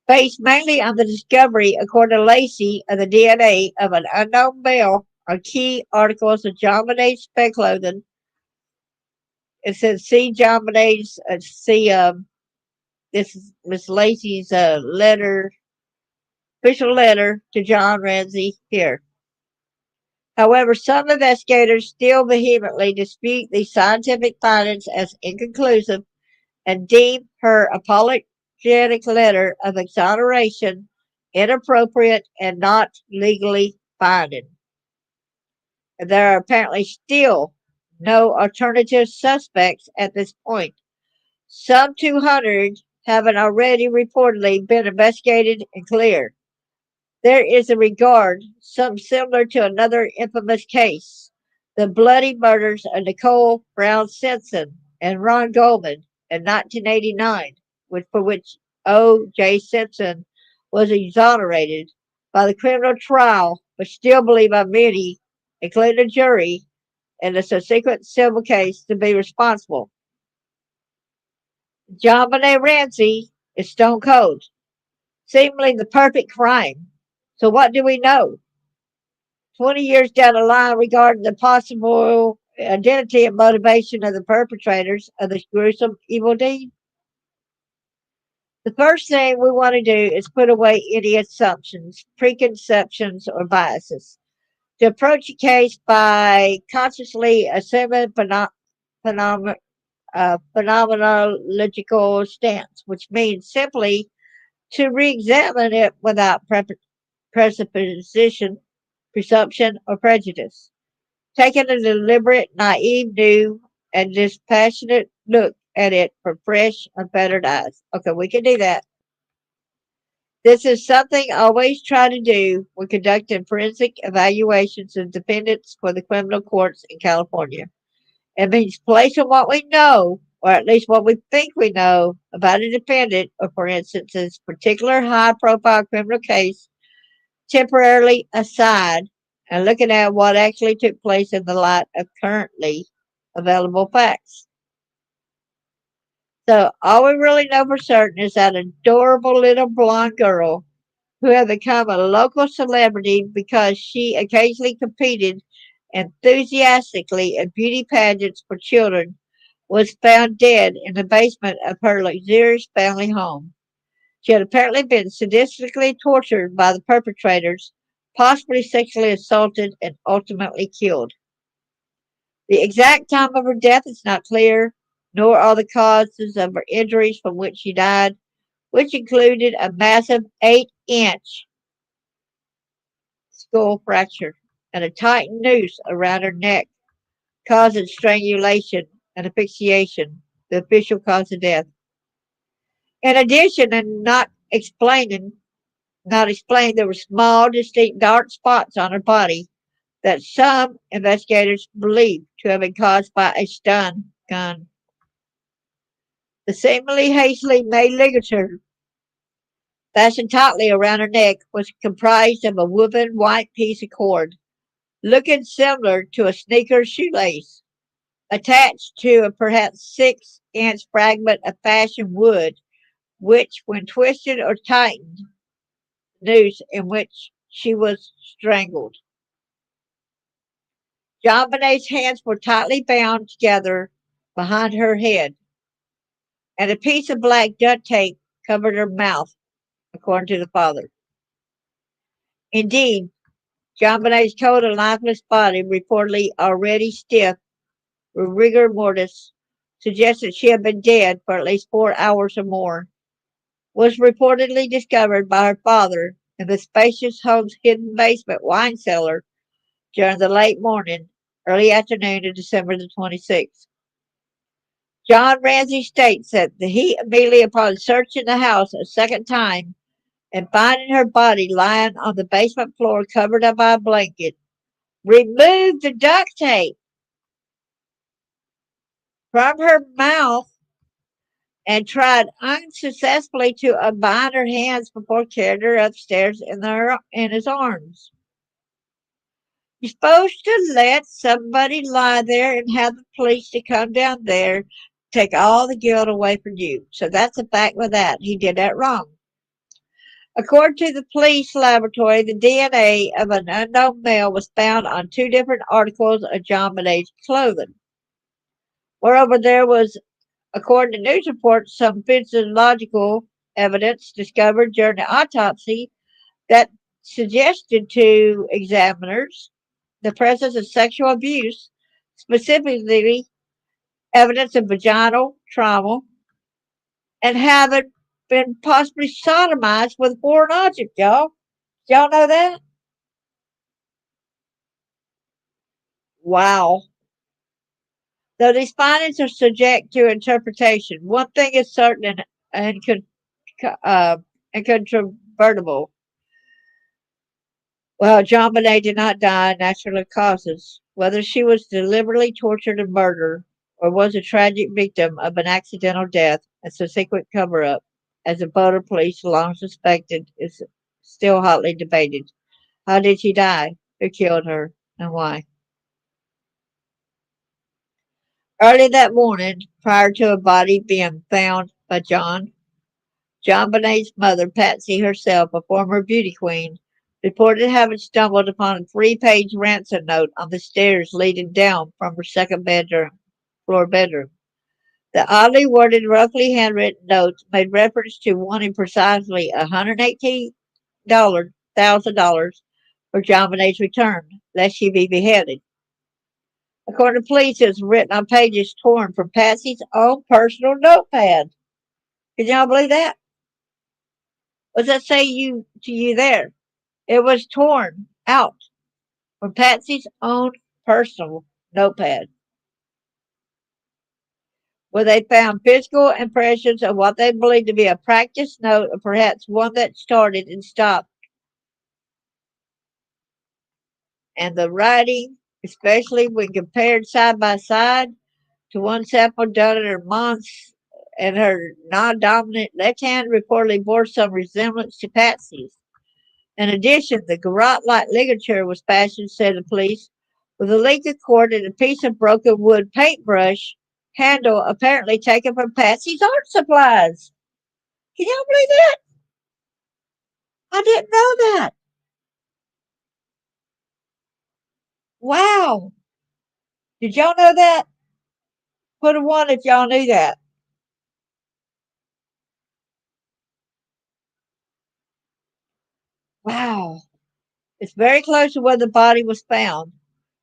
[SPEAKER 1] Based mainly on the discovery, according to Lacey, of the DNA of an unknown male on key articles of Jonbenet's bed clothing, it says see Jonbenet's, this is Miss Lacey's letter, official letter to John Ramsey here. However, some investigators still vehemently dispute these scientific findings as inconclusive and deem her apologetic letter of exoneration inappropriate and not legally binding. There are apparently still no alternative suspects at this point. Some 200 haven't already reportedly been investigated and cleared. There is a regard, some similar to another infamous case, the bloody murders of Nicole Brown Simpson and Ron Goldman in 1989, for which O.J. Simpson was exonerated by the criminal trial, but still believed by many, including the jury, in the subsequent civil case to be responsible. Jonbenet Ramsey is stone cold, seemingly the perfect crime. So what do we know? 20 years down the line regarding the possible identity and motivation of the perpetrators of this gruesome evil deed? The first thing we want to do is put away any assumptions, preconceptions, or biases. To approach a case by consciously assuming phenomenological stance, which means simply to re-examine it without presupposition, presumption, or prejudice. Taking a deliberate, naive, new, and dispassionate look at it from fresh, unfettered eyes. Okay, we can do that. This is something I always try to do when conducting forensic evaluations of defendants for the criminal courts in California. It means placing what we know, or at least what we think we know, about a defendant, or for instance, this particular high profile criminal case, temporarily aside and looking at what actually took place in the light of currently available facts. So, all we really know for certain is that adorable little blonde girl who had become a local celebrity because she occasionally competed enthusiastically in beauty pageants for children was found dead in the basement of her luxurious family home. She had apparently been sadistically tortured by the perpetrators, possibly sexually assaulted, and ultimately killed. The exact time of her death is not clear, nor are the causes of her injuries from which she died, which included a massive 8-inch skull fracture and a tight noose around her neck, causing strangulation and asphyxiation, the official cause of death. In addition, and not explained, there were small, distinct dark spots on her body that some investigators believe to have been caused by a stun gun. The seemingly hastily made ligature fastened tightly around her neck was comprised of a woven white piece of cord, looking similar to a sneaker shoelace, attached to a perhaps 6-inch fragment of fashioned wood, which, when twisted or tightened, noose in which she was strangled. Jonbenet's hands were tightly bound together behind her head, and a piece of black duct tape covered her mouth, according to the father. Indeed, Jonbenet's cold and lifeless body, reportedly already stiff with rigor mortis, suggests that she had been dead for at least 4 hours or more, was reportedly discovered by her father in the spacious home's hidden basement wine cellar during the late morning, early afternoon of December the 26th. John Ramsey states that he immediately upon searching the house a second time and finding her body lying on the basement floor covered up by a blanket, removed the duct tape from her mouth and tried unsuccessfully to unbind her hands before carrying her upstairs in his arms. You're supposed to let somebody lie there and have the police to come down there, take all the guilt away from you. So that's the fact with that. He did that wrong. According to the police laboratory, the DNA of an unknown male was found on 2 different articles of Jonbenet's clothing. Moreover, there was, according to news reports, some physiological evidence discovered during the autopsy that suggested to examiners the presence of sexual abuse, specifically evidence of vaginal trauma, and having been possibly sodomized with a foreign object, y'all. Y'all know that? Wow. Though these findings are subject to interpretation, one thing is certain and incontrovertible. Well, Jonbenet did not die of natural causes. Whether she was deliberately tortured and murdered, or was a tragic victim of an accidental death and subsequent cover-up, as the Boulder police long suspected, is still hotly debated. How did she die? Who killed her? And why? Early that morning, prior to a body being found by Jonbenet's mother, Patsy herself, a former beauty queen, reported having stumbled upon a 3-page ransom note on the stairs leading down from her second floor bedroom. The oddly worded, roughly handwritten note made reference to wanting precisely $118,000 for Jonbenet's return, lest she be beheaded. According to police, it was written on pages torn from Patsy's own personal notepad. Can y'all believe that? What does that say to you there? It was torn out from Patsy's own personal notepad, where they found physical impressions of what they believed to be a practice note, or perhaps one that started and stopped. And the writing, especially when compared side by side to one sample done in her mom's and her non-dominant left hand, reportedly bore some resemblance to Patsy's. In addition, the garrote-like ligature was fashioned, said the police, with a length of cord and a piece of broken wood paintbrush handle apparently taken from Patsy's art supplies. Can y'all believe that? I didn't know that. Wow. Did y'all know that? Put a 1 if y'all knew that. Wow. It's very close to where the body was found.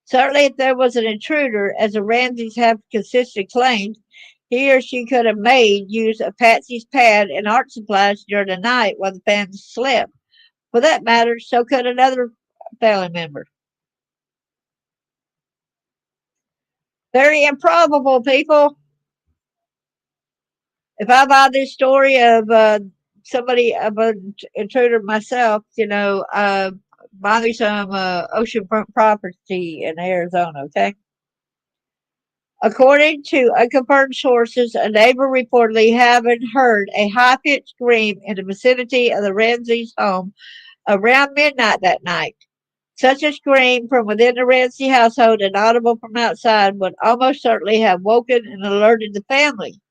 [SPEAKER 1] Certainly, if there was an intruder, as the Ramseys have consistently claimed, he or she could have made use of Patsy's pad and art supplies during the night while the family slept. For that matter, so could another family member. Very improbable, people. If I buy this story of somebody, of an intruder myself, buy me some oceanfront property in Arizona, okay? According to unconfirmed sources, a neighbor reportedly having heard a high-pitched scream in the vicinity of the Ramsey's home around midnight that night. Such a scream from within the Ramsey household and audible from outside would almost certainly have woken and alerted the family.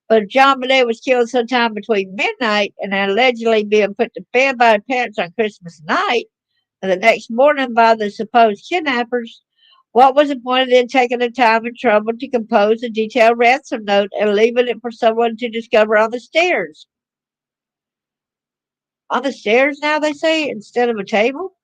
[SPEAKER 1] But if Jonbenet was killed sometime between midnight and allegedly being put to bed by his parents on Christmas night and the next morning by the supposed kidnappers, what was the point of then taking the time and trouble to compose a detailed ransom note and leaving it for someone to discover on the stairs? On the stairs now, they say, instead of a table?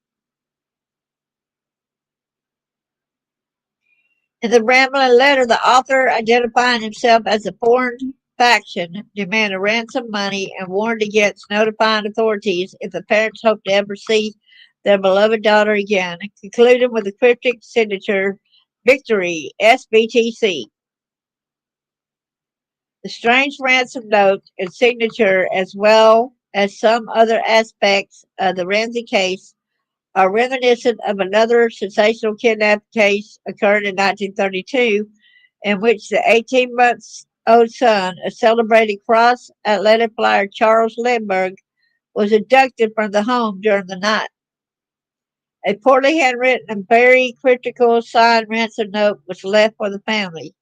[SPEAKER 1] In the rambling letter, the author, identifying himself as a foreign faction, demanded ransom money and warned against notifying authorities if the parents hoped to ever see their beloved daughter again, concluding with the cryptic signature, Victory, SBTC. The strange ransom note and signature, as well as some other aspects of the Ramsey case, are reminiscent of another sensational kidnapping case occurred in 1932, in which the 18-month-old son of celebrated cross-Atlantic flyer Charles Lindbergh was abducted from the home during the night. A poorly handwritten and very cryptical signed ransom note was left for the family.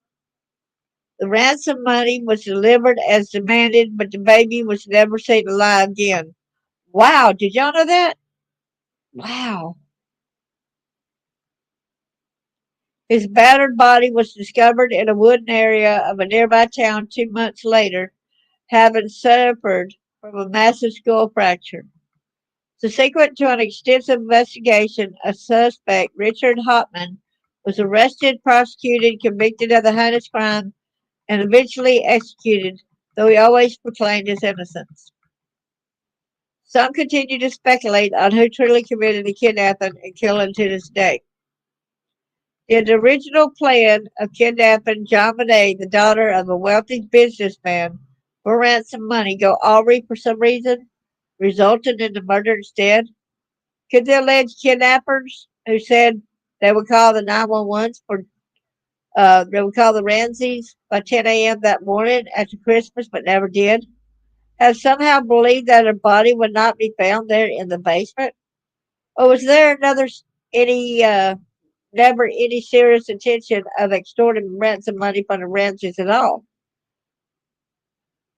[SPEAKER 1] The ransom money was delivered as demanded, but the baby was never seen alive again. Wow, did y'all know that? Wow. His battered body was discovered in a wooden area of a nearby town 2 months later, having suffered from a massive skull fracture. Subsequent to an extensive investigation, a suspect, Richard Hopman, was arrested, prosecuted, convicted of the heinous crime, and eventually executed, though he always proclaimed his innocence. Some continue to speculate on who truly committed the kidnapping and killing to this day. Did the original plan of kidnapping Jonbenet, the daughter of a wealthy businessman, for ransom money go awry for some reason, resulting in the murder instead? Could the alleged kidnappers, who said they would call the 911s they would call the Ramseys by 10 a.m. that morning after Christmas, but never did, have somehow believed that her body would not be found there in the basement? Or was there never any serious intention of extorting ransom money from the Ramseys at all?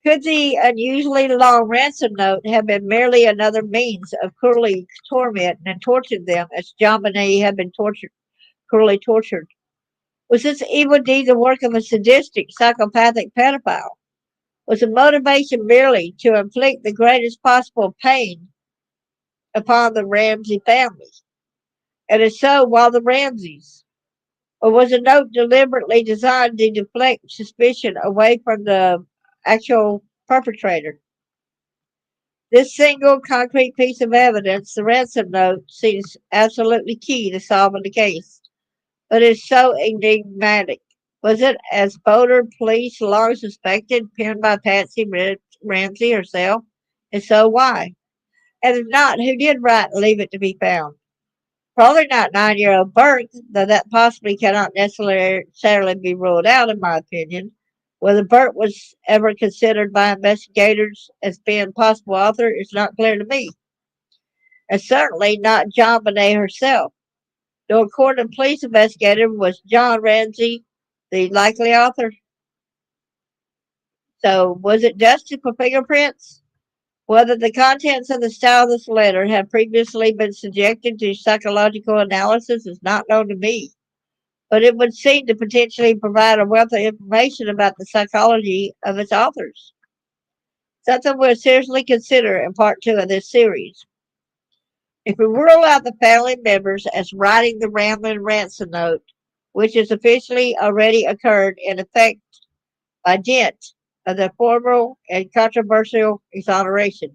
[SPEAKER 1] Could the unusually long ransom note have been merely another means of cruelly tormenting and torturing them as Jonbenet had been cruelly tortured? Was this evil deed the work of a sadistic, psychopathic pedophile? Was the motivation merely to inflict the greatest possible pain upon the Ramsey family? And if so, why the Ramseys? Or was the note deliberately designed to deflect suspicion away from the actual perpetrator? This single concrete piece of evidence, the ransom note, seems absolutely key to solving the case, but it's so enigmatic. Was it, as Boulder police long suspected, penned by Patsy Ramsey herself? If so, why? And if not, who did write and leave it to be found? Probably not 9-year-old Burke, though that possibly cannot necessarily be ruled out, in my opinion. Whether Burke was ever considered by investigators as being possible author is not clear to me, and certainly not Jonbenet herself. Though according to police investigator, was John Ramsey the likely author? So was it dusted for fingerprints? Whether the contents of the style of this letter have previously been subjected to psychological analysis is not known to me, but it would seem to potentially provide a wealth of information about the psychology of its authors. Something we'll seriously consider in part 2 of this series. If we rule out the family members as writing the rambling ransom note, which has officially already occurred in effect by dint of the formal and controversial exoneration,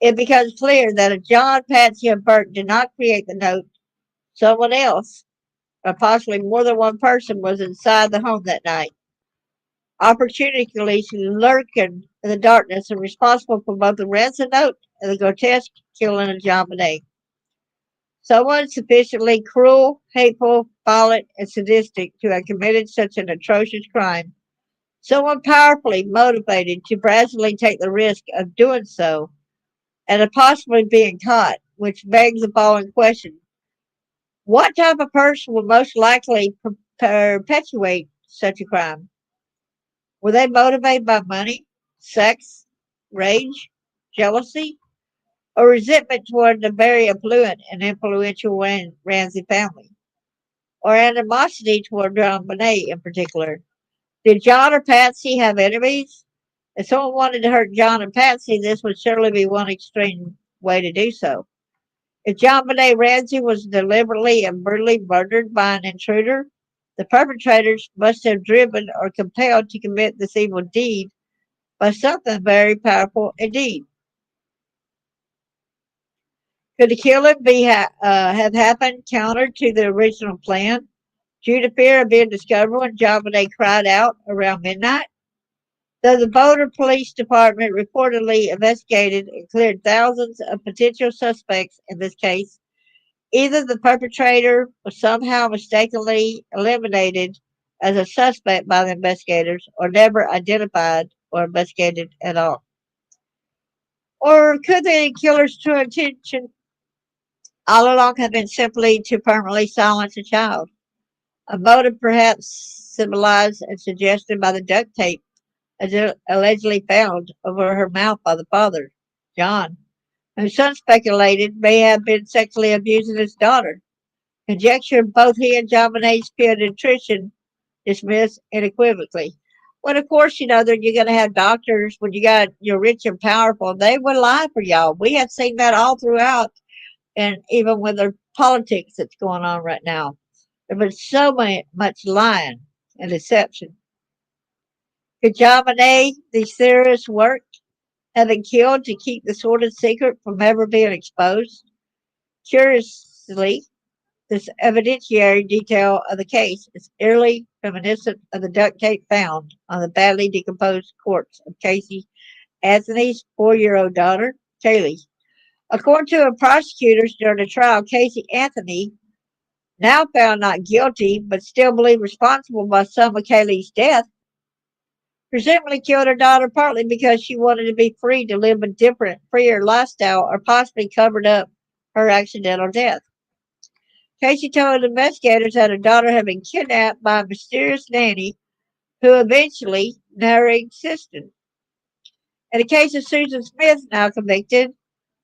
[SPEAKER 1] it becomes clear that if John, Patsy, and Bert did not create the note, someone else, or possibly more than one person, was inside the home that night, opportunistically lurking in the darkness and responsible for both the ransom note and the grotesque killing of Jonbenet. Someone sufficiently cruel, hateful, violent, and sadistic to have committed such an atrocious crime. Someone powerfully motivated to brazenly take the risk of doing so and of possibly being caught, which begs the following question. What type of person would most likely perpetuate such a crime? Were they motivated by money, sex, rage, jealousy, or resentment toward the very affluent and influential Ramsey family, or animosity toward Jonbenet in particular? Did John or Patsy have enemies? If someone wanted to hurt John and Patsy, this would surely be one extreme way to do so. If Jonbenet Ramsey was deliberately and brutally murdered by an intruder, the perpetrators must have driven or compelled to commit this evil deed by something very powerful indeed. Could the killing have happened counter to the original plan, due to fear of being discovered when Jonbenet cried out around midnight? Though the Boulder Police Department reportedly investigated and cleared thousands of potential suspects in this case, either the perpetrator was somehow mistakenly eliminated as a suspect by the investigators or never identified or investigated at all. Or could the killer's true intention all along have been simply to permanently silence a child? A motive perhaps symbolized and suggested by the duct tape allegedly found over her mouth by the father, John, who some speculated may have been sexually abusing his daughter. Conjecture both he and Jonbenet's pediatrician dismissed unequivocally. Well, of course, that you're going to have doctors when you're rich and powerful. They would lie for y'all. We have seen that all throughout, and even with the politics that's going on right now. There's been so much lying and deception. Could Jonbenet, the serious work, have been killed to keep the sordid secret from ever being exposed? Curiously, this evidentiary detail of the case is eerily reminiscent of the duct tape found on the badly decomposed corpse of Casey Anthony's 4-year-old daughter, Kaylee. According to the prosecutors during the trial, Casey Anthony, now found not guilty but still believed responsible by some of Kaylee's death, presumably killed her daughter partly because she wanted to be free to live a different, freer lifestyle or possibly covered up her accidental death. Casey told investigators that her daughter had been kidnapped by a mysterious nanny who eventually never existed. In the case of Susan Smith, now convicted,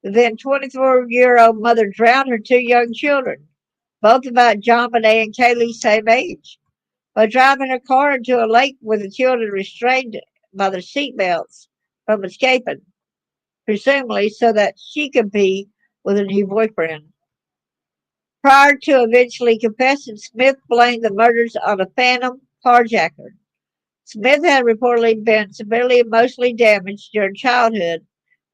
[SPEAKER 1] the then 24-year-old mother drowned her two young children, both about Jonbenet and Kaylee's same age, by driving her car into a lake with the children restrained by their seatbelts from escaping, presumably so that she could be with a new boyfriend. Prior to eventually confessing, Smith blamed the murders on a phantom carjacker. Smith had reportedly been severely emotionally damaged during childhood,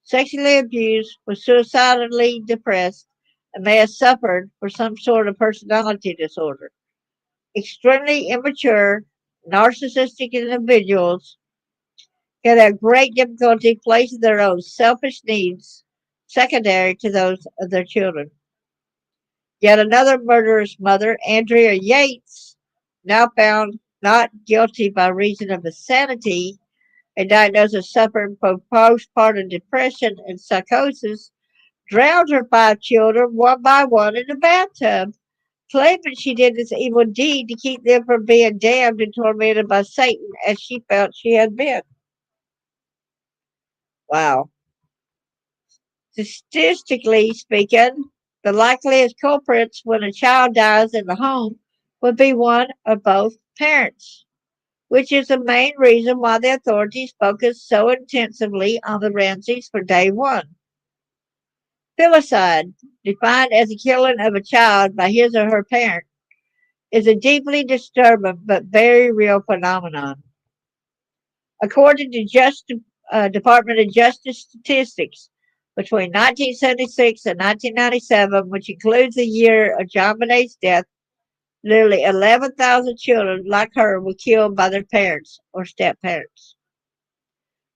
[SPEAKER 1] sexually abused, was suicidally depressed, and may have suffered from some sort of personality disorder. Extremely immature, narcissistic individuals can have great difficulty placing their own selfish needs secondary to those of their children. Yet another murderer's mother, Andrea Yates, now found not guilty by reason of insanity, a diagnosis of suffering from postpartum depression and psychosis, drowned her five children one by one in the bathtub, claiming she did this evil deed to keep them from being damned and tormented by Satan as she felt she had been. Wow. Statistically speaking, the likeliest culprits when a child dies in the home would be one or both parents, which is the main reason why the authorities focused so intensively on the Ramseys for day one. Filicide, defined as the killing of a child by his or her parent, is a deeply disturbing but very real phenomenon. According to Department of Justice statistics, between 1976 and 1997, which includes the year of Jonbenet's death, nearly 11,000 children like her were killed by their parents or step-parents.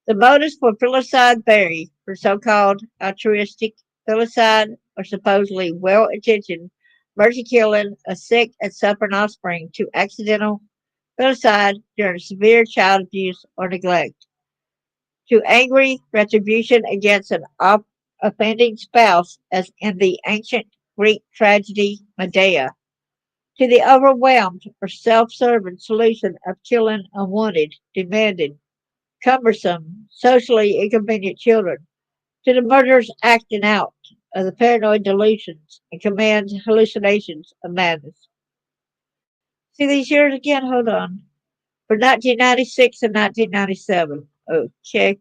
[SPEAKER 1] The motives for filicide vary. For so-called altruistic filicide or supposedly well-intentioned mercy killing a sick and suffering offspring to accidental filicide during severe child abuse or neglect, to angry retribution against an offending spouse, as in the ancient Greek tragedy Medea, to the overwhelmed or self-serving solution of killing unwanted, demanded, cumbersome, socially inconvenient children, to the murderer's acting out of the paranoid delusions and command hallucinations of madness. See these years again? Hold on. For 1996 and 1997. Okay.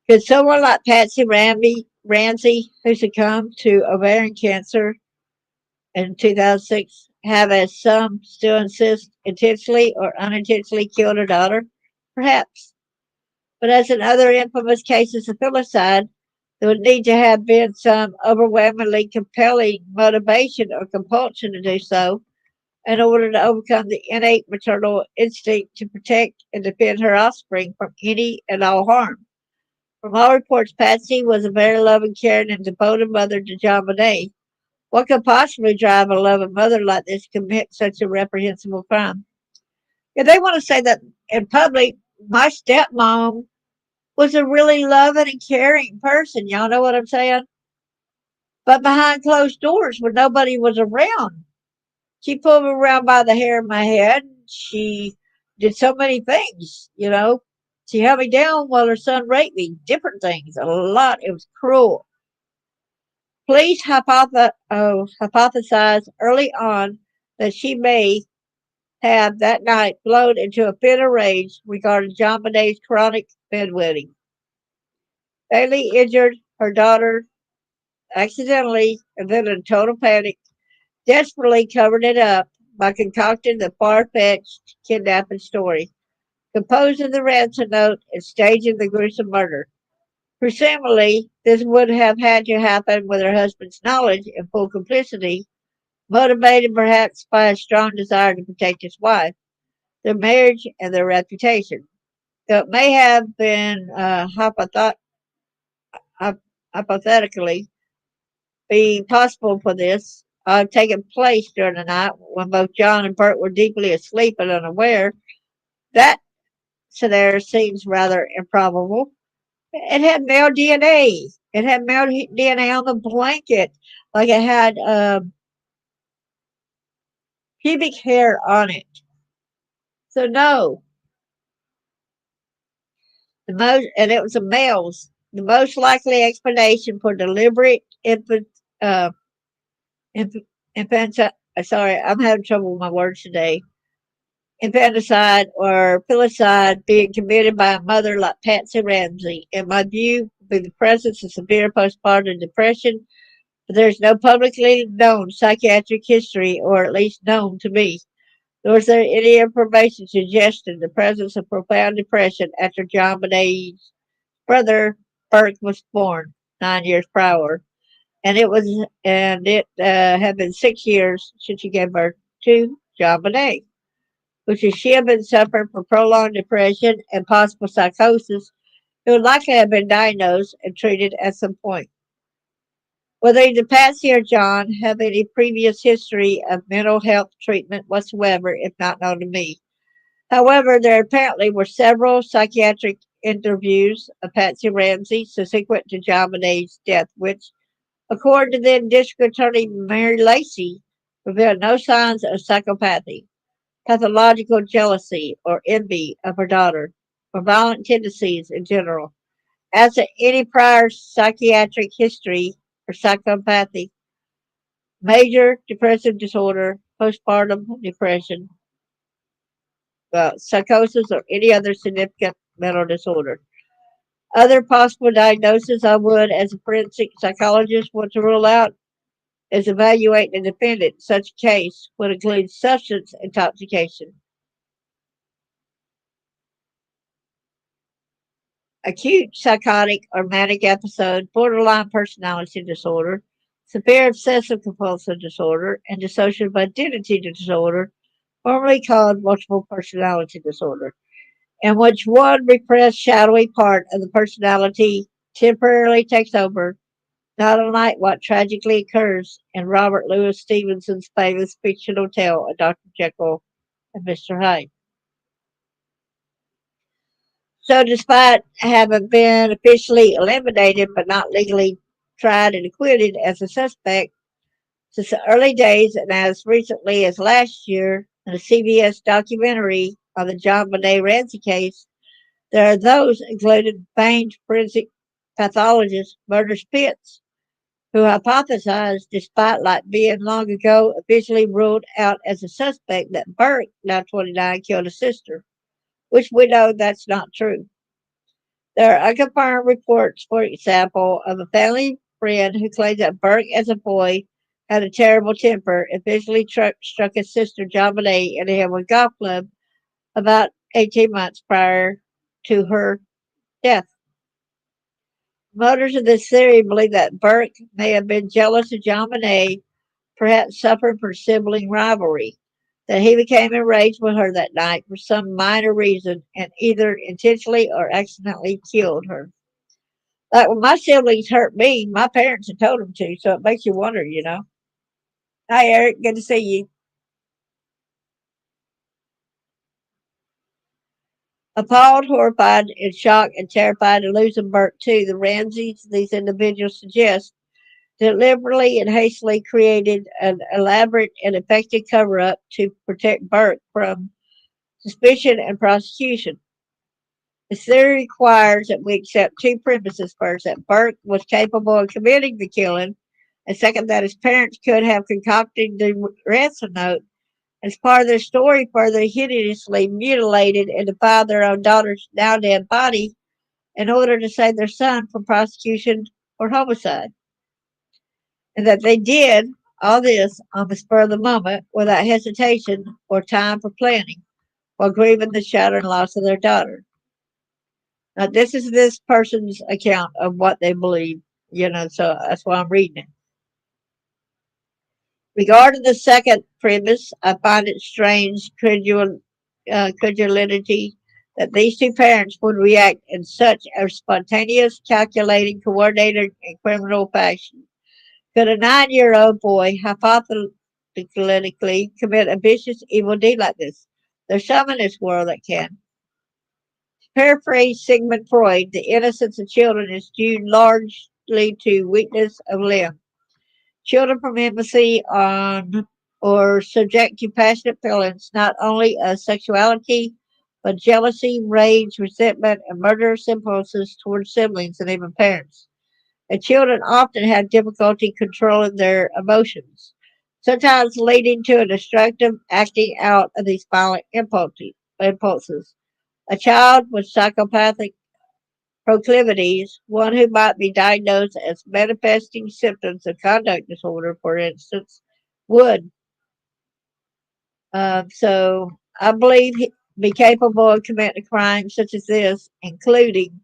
[SPEAKER 1] Could someone like Patsy Ramsey, who succumbed to ovarian cancer in 2006, have, as some still insist, intentionally or unintentionally killed her daughter? Perhaps. But as in other infamous cases of filicide, there would need to have been some overwhelmingly compelling motivation or compulsion to do so in order to overcome the innate maternal instinct to protect and defend her offspring from any and all harm. From all reports, Patsy was a very loving, caring, and devoted mother to Jonbenet. What could possibly drive a loving mother like this to commit such a reprehensible crime? If they want to say that in public, my stepmom was a really loving and caring person. Y'all know what I'm saying? But behind closed doors when nobody was around, she pulled me around by the hair of my head. She did so many things. She held me down while her son raped me. Different things. A lot. It was cruel. Police hypothesized early on that she may have that night blown into a fit of rage regarding Jonbenet's chronic bedwetting. Bailey injured her daughter accidentally and then in total panic, desperately covered it up by concocting the far-fetched kidnapping story, composing the ransom note, and staging the gruesome murder. Presumably, this would have had to happen with her husband's knowledge and full complicity, motivated perhaps by a strong desire to protect his wife, their marriage, and their reputation. Though it may have been hypothetically be possible for this taken place during the night when both John and Bert were deeply asleep and unaware, that scenario seems rather improbable. It had male DNA. It had male DNA on the blanket, like it had pubic hair on it. So no, and it was a male's. The most likely explanation for deliberate uh, infanticide. Sorry, I'm having trouble with my words today. Infanticide or filicide being committed by a mother like Patsy Ramsey, in my view, would be the presence of severe postpartum depression. But there is no publicly known psychiatric history, or at least known to me, nor is there any information suggesting the presence of profound depression after JonBenet's brother Burke was born 9 years prior, and it had been 6 years since she gave birth to JonBenet, which if she had been suffering from prolonged depression and possible psychosis, it would likely have been diagnosed and treated at some point. Whether either Patsy or John have any previous history of mental health treatment whatsoever is not known to me. However, there apparently were several psychiatric interviews of Patsy Ramsey subsequent to JonBenet's death, which, according to then District Attorney Mary Lacey, revealed no signs of psychopathy, pathological jealousy, or envy of her daughter, or violent tendencies in general. As to any prior psychiatric history or psychopathy, major depressive disorder, postpartum depression, psychosis, or any other significant mental disorder. Other possible diagnoses I would, as a forensic psychologist, want to rule out is evaluating a defendant. Such a case would include substance intoxication, acute psychotic or manic episode, borderline personality disorder, severe obsessive compulsive disorder, and dissociative identity disorder, formerly called multiple personality disorder, in which one repressed shadowy part of the personality temporarily takes over, not unlike what tragically occurs in Robert Louis Stevenson's famous fictional tale of Dr. Jekyll and Mr. Hyde. So, despite having been officially eliminated but not legally tried and acquitted as a suspect since the early days and as recently as last year in a CBS documentary on the JonBenet Ramsey case, there are those, including famed forensic pathologist Murder Spitz, who hypothesized, despite like being long ago officially ruled out as a suspect, that Burke, now 29, killed his sister, which we know that's not true. There are unconfirmed reports, for example, of a family friend who claims that Burke, as a boy, had a terrible temper and visually struck his sister JonBenet in the head with a golf club about 18 months prior to her death. Promoters of this theory believe that Burke may have been jealous of JonBenet, perhaps suffering from sibling rivalry, that he became enraged with her that night for some minor reason and either intentionally or accidentally killed her. Like when my siblings hurt me, my parents had told them to, so it makes you wonder, you know. Hi, Eric. Good to see you. Appalled, horrified, in shock, and terrified of losing Burke too, the Ramseys, these individuals suggest, deliberately and hastily created an elaborate and effective cover-up to protect Burke from suspicion and prosecution. This theory requires that we accept two premises. First, that Burke was capable of committing the killing, and second, that his parents could have concocted the ransom note as part of their story, further hideously mutilated and defiled their own daughter's now dead body in order to save their son from prosecution for homicide. And that they did all this on the spur of the moment without hesitation or time for planning while grieving the shattered loss of their daughter. Now, this is this person's account of what they believe, so that's why I'm reading it. Regarding the second premise, I find it strange credulity that these two parents would react in such a spontaneous, calculating, coordinated, and criminal fashion. Could a 9-year-old boy hypothetically commit a vicious, evil deed like this? There's some in this world that can. To paraphrase Sigmund Freud, the innocence of children is due largely to weakness of limb. Children from infancy on or subject to passionate feelings not only of sexuality, but jealousy, rage, resentment, and murderous impulses towards siblings and even parents. And children often have difficulty controlling their emotions, sometimes leading to a destructive acting out of these violent impulses. A child with psychopathic proclivities, one who might be diagnosed as manifesting symptoms of conduct disorder, for instance, would. So I believe be capable of committing a crime such as this, including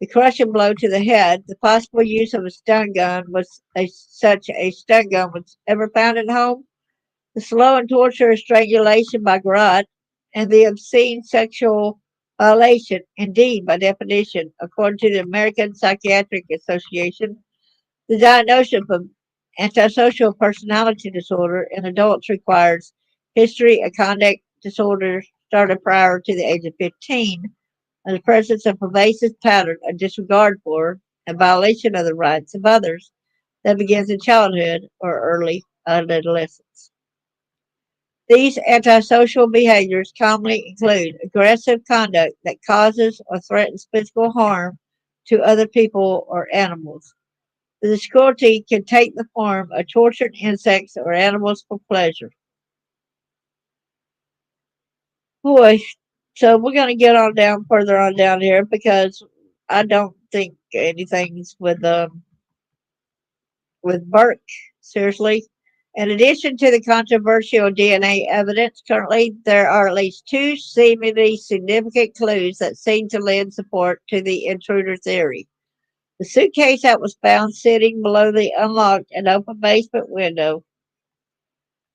[SPEAKER 1] the crushing blow to the head. The possible use of a stun gun such a stun gun was ever found at home. The slow and torturous strangulation by garrote, and the obscene sexual violation. Indeed, by definition, according to the American Psychiatric Association, the diagnosis of antisocial personality disorder in adults requires history of conduct disorders started prior to the age of 15, and the presence of pervasive pattern of disregard for and violation of the rights of others that begins in childhood or early adolescence. These antisocial behaviors commonly include aggressive conduct that causes or threatens physical harm to other people or animals. This cruelty can take the form of tortured insects or animals for pleasure. Boy, so we're going to get on down further on down here because I don't think anything's with Burke. Seriously. In addition to the controversial DNA evidence, currently there are at least two seemingly significant clues that seem to lend support to the intruder theory. The suitcase that was found sitting below the unlocked and open basement window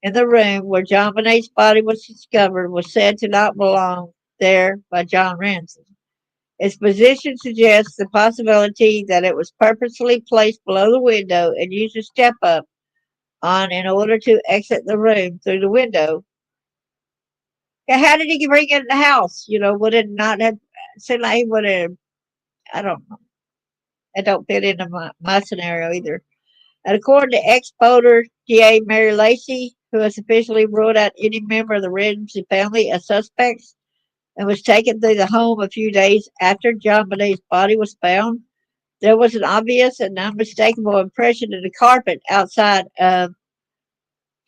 [SPEAKER 1] in the room where JonBenet's body was discovered was said to not belong there by John Ramsey. Its position suggests the possibility that it was purposely placed below the window and used to step up on in order to exit the room through the window. Yeah, how did he bring it in the house? Would it not have seemed like he would have? I don't know. That don't fit into my scenario either. And according to ex-voter DA Mary Lacey, who has officially ruled out any member of the Ramsey family as suspects and was taken through the home a few days after JonBenet's body was found, there was an obvious and unmistakable impression in the carpet outside of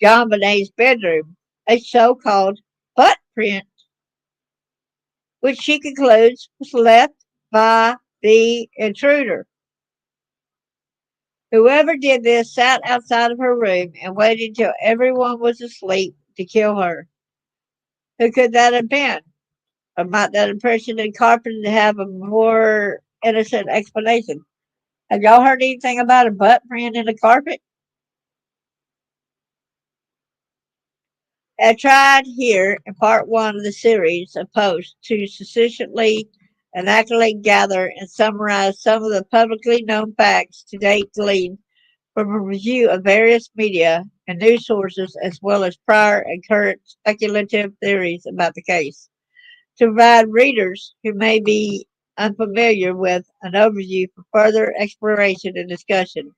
[SPEAKER 1] JonBenet's bedroom, a so-called butt print, which she concludes was left by the intruder. Whoever did this sat outside of her room and waited until everyone was asleep to kill her. Who could that have been? Or might that impression in carpet have a more innocent explanation? Have y'all heard anything about a butt print in the carpet? I tried here in part one of the series of posts to succinctly and accurately gather and summarize some of the publicly known facts to date gleaned from a review of various media and news sources as well as prior and current speculative theories about the case. To provide readers who may be unfamiliar with an overview for further exploration and discussion.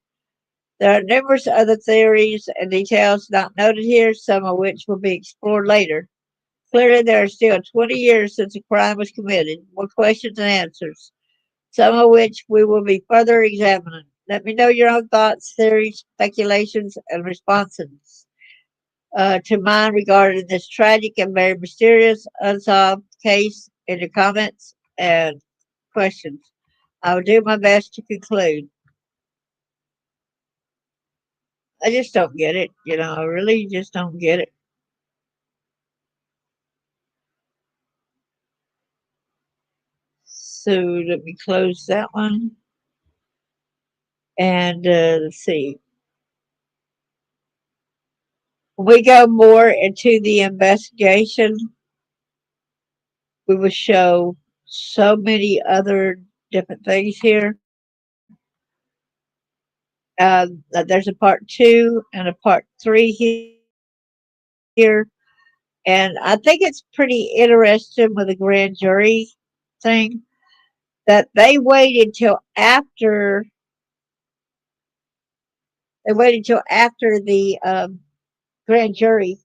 [SPEAKER 1] There are numerous other theories and details not noted here, some of which will be explored later. Clearly, there are still 20 years since the crime was committed, more questions and answers, some of which we will be further examining. Let me know your own thoughts, theories, speculations, and responses to mine regarding this tragic and very mysterious unsolved case in the comments and questions. I will do my best to conclude. I just don't get it. I really just don't get it. So let me close that one. And let's see. We go more into the investigation. We will show so many other different things here. There's a part two and a part three here. And I think it's pretty interesting with the grand jury thing that they waited till after the grand jury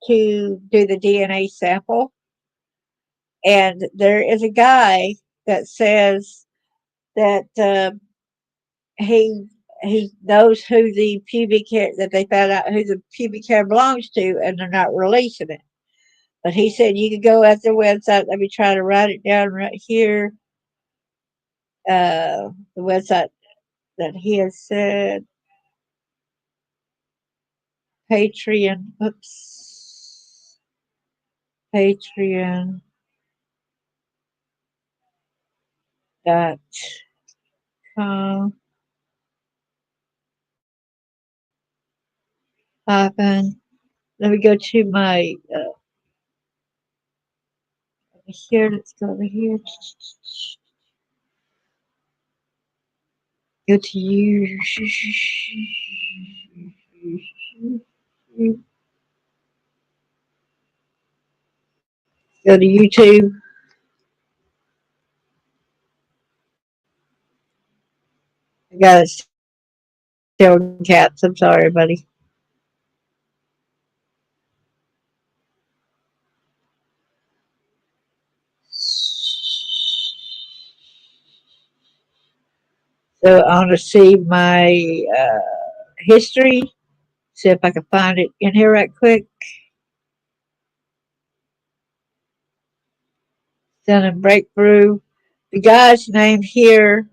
[SPEAKER 1] to do the DNA sample. And there is a guy that says that he he knows who the pubic hair, that they found out who the pubic hair belongs to, and they're not releasing it. But he said you could go at their website. Let me try to write it down right here. The website that he has said, Patreon. Oops. Patreon. Dot com. Hyphen. Let me go to my here. Let's go over here. Go to you. Go to YouTube. I got it still caps. I'm sorry, buddy. So I want to see my history. See if I can find it in here right quick. Done a breakthrough. The guy's name here,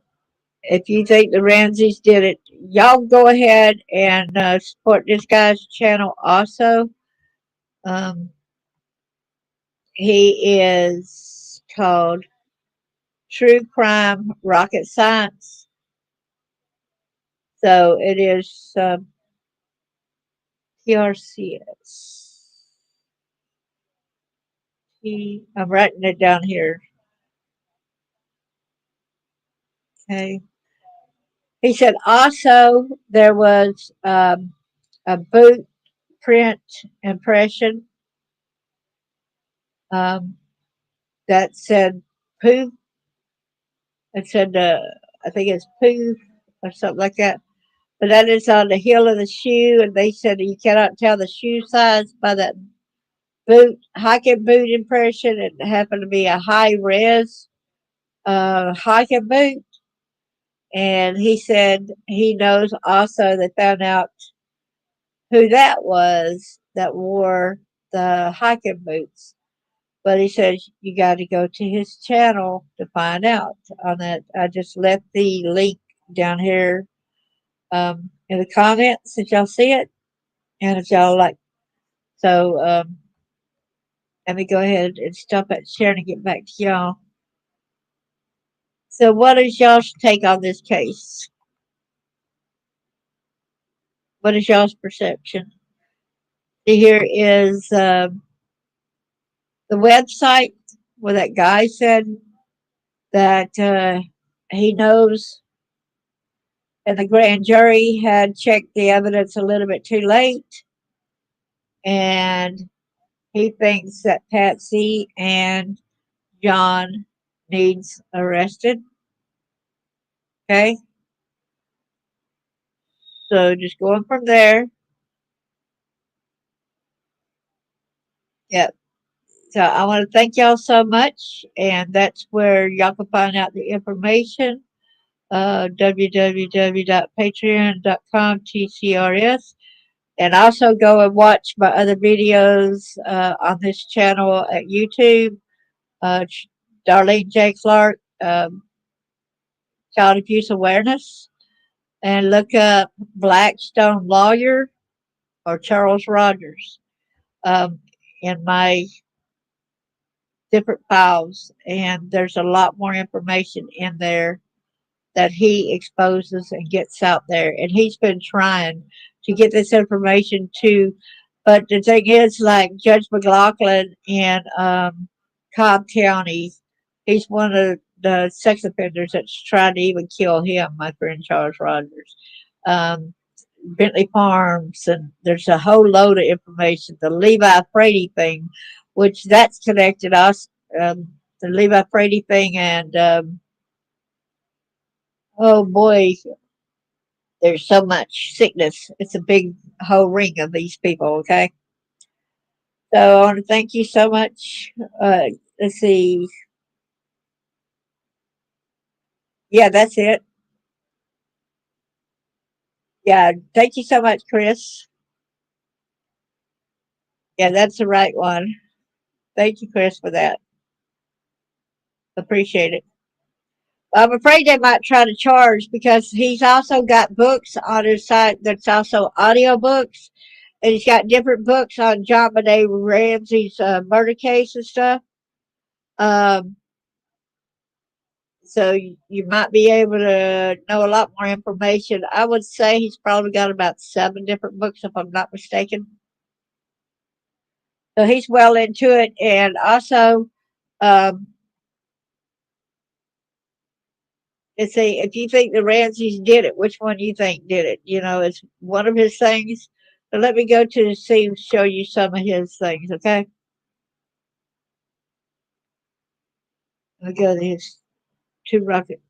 [SPEAKER 1] if you think the Ramseys did it, y'all go ahead and support this guy's channel also. He is called True Crime Rocket Science. So it is TRCS. I'm writing it down here. Okay. He said also there was a boot print impression that said poo. It said, I think it's poo or something like that. But that is on the heel of the shoe, and they said you cannot tell the shoe size by that boot, hiking boot impression. It happened to be a high res hiking boot. And he said he knows also they found out who that was that wore the hiking boots. But he says you got to go to his channel to find out on that. I just left the link down here in the comments if y'all see it. And if y'all like, so let me go ahead and stop at sharing and get back to y'all. So what is y'all's take on this case? What is y'all's perception? Here is the website where that guy said that he knows, and the grand jury had checked the evidence a little bit too late, and he thinks that Patsy and John needs arrested. Okay, so just going from there. Yep. So I want to thank y'all so much, and that's where y'all can find out the information. www.patreon.com TCRS, and also go and watch my other videos on this channel at YouTube. Darlene J. Clark, Child Abuse Awareness, and look up Blackstone Lawyer or Charles Rogers in my different files, and there's a lot more information in there that he exposes and gets out there. And he's been trying to get this information to, but the thing is, like Judge McLaughlin in Cobb County, he's one of the sex offenders that's trying to even kill him, my friend Charles Rogers. Bentley Farms, and there's a whole load of information. The Levi Frady thing, which that's connected us, the Levi Frady thing, and oh boy, There's so much sickness. It's a big whole ring of these people, okay? So I want to thank you so much. Let's see. Yeah, that's it. Yeah, thank you so much, Chris. Yeah, that's the right one. Thank you, Chris, for that. Appreciate it. I'm afraid they might try to charge because he's also got books on his site that's also audio books. And he's got different books on JonBenet Ramsey's murder case and stuff. Um, so you might be able to know a lot more information. I would say he's probably got about 7 different books, if I'm not mistaken. So he's well into it. And also, um, let's see, if you think the Ramseys did it, which one do you think did it? You know, it's one of his things. So let me go to see, show you some of his things, okay? Let me go to his 2 Rocket.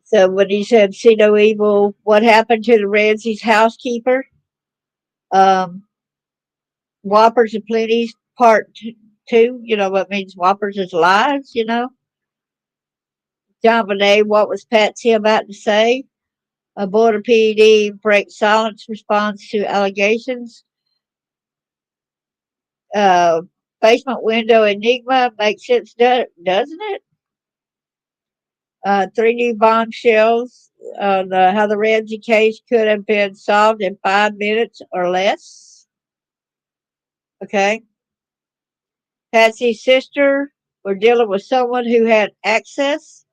[SPEAKER 1] So when he said, see no evil, what happened to the Ramsey's housekeeper? Um, Whoppers and Plenty's part 2, you know what means Whoppers is lies, you know? JonBenet, what was Patsy about to say? A border PD breaks silence response to allegations. Uh, Basement window enigma makes sense, doesn't it? 3 new bombshells on how the Ramsey case could have been solved in 5 minutes or less. Okay. Patsy's sister, we're dealing with someone who had access.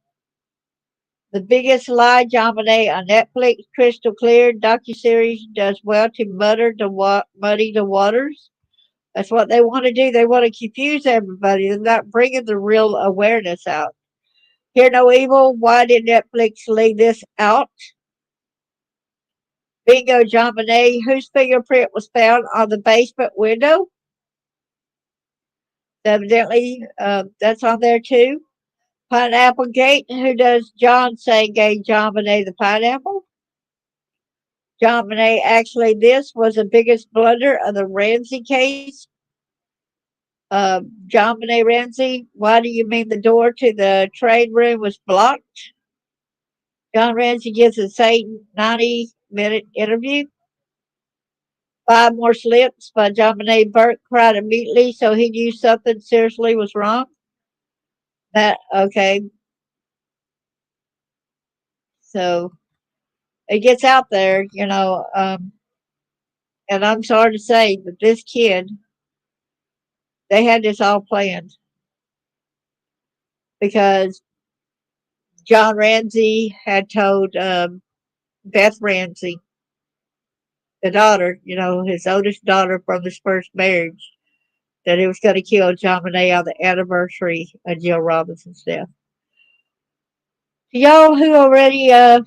[SPEAKER 1] The biggest lie, JonBenet on Netflix, crystal clear docuseries does well to muddy the waters. That's what they want to do. They want to confuse everybody. They're not bringing the real awareness out. Hear no evil. Why did Netflix leave this out? Bingo, JonBenet, whose fingerprint was found on the basement window? Evidently, that's on there too. Pineapple Gate, who does John say gave JonBenet the pineapple? JonBenet, actually, this was the biggest blunder of the Ramsey case. JonBenet Ramsey, why do you mean the door to the trade room was blocked? John Ramsey gives a Satan 90-minute interview. 5 more slips by JonBenet. Burke cried immediately, so he knew something seriously was wrong. That okay. So it gets out there, you know. And I'm sorry to say, but this kid, they had this all planned because John Ramsey had told Beth Ramsey, the daughter, you know, his oldest daughter from his first marriage, that he was going to kill JonBenet on the anniversary of Jill Robinson's death. Y'all who already, I'm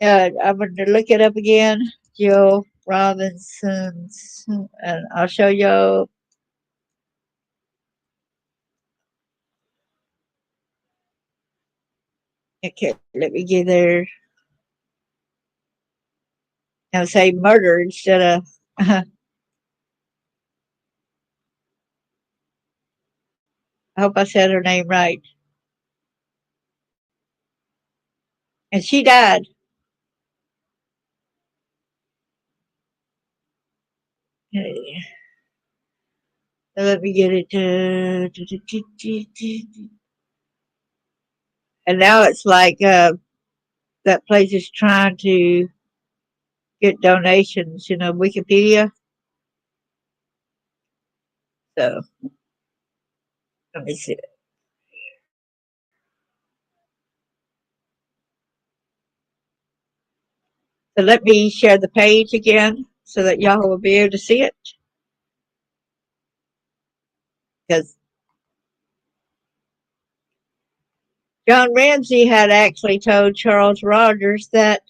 [SPEAKER 1] going to look it up again, Jill Robinson's, and I'll show you. Okay, let me get there. I'll say murder instead of. I hope I said her name right. And she died. Let me get it. And now it's like that place is trying to get donations, you know, Wikipedia. So let me see. So let me share the page again so that y'all will be able to see it. Because John Ramsey had actually told Charles Rogers that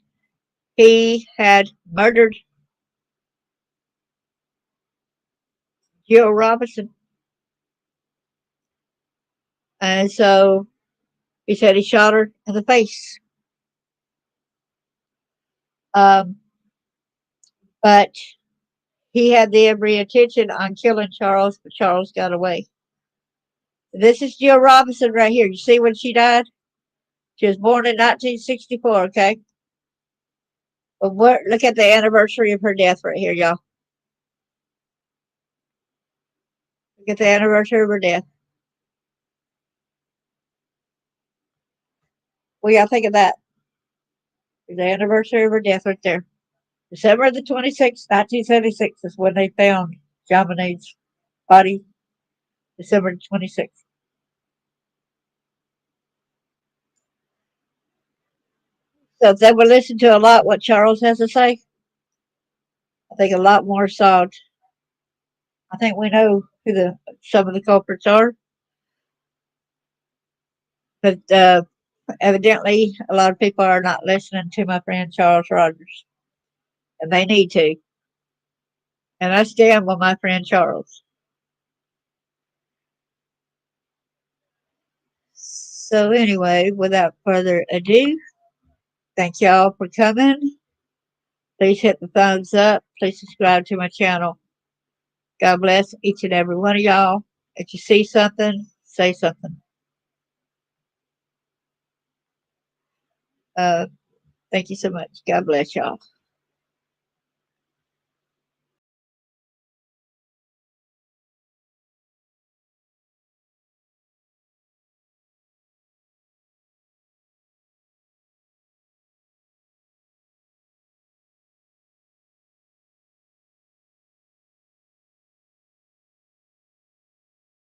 [SPEAKER 1] he had murdered Jill Robinson. And so, He said he shot her in the face. But he had every intention on killing Charles, but Charles got away. This is Jill Robinson right here. You see when she died? She was born in 1964, okay? But look at the anniversary of her death right here, y'all. Look at the anniversary of her death. What y'all think of that? The anniversary of her death right there. December the 26th, 1976 is when they found Jonbenet's body. December 26th. So if they would listen to a lot what Charles has to say, I think a lot more solved. I think we know who some of the culprits are. But evidently, a lot of people are not listening to my friend Charles Rogers. And they need to. And I stand with my friend Charles. So anyway, without further ado, thank y'all for coming. Please hit the thumbs up. Please subscribe to my channel. God bless each and every one of y'all. If you see something, say something. Thank you so much. God bless y'all.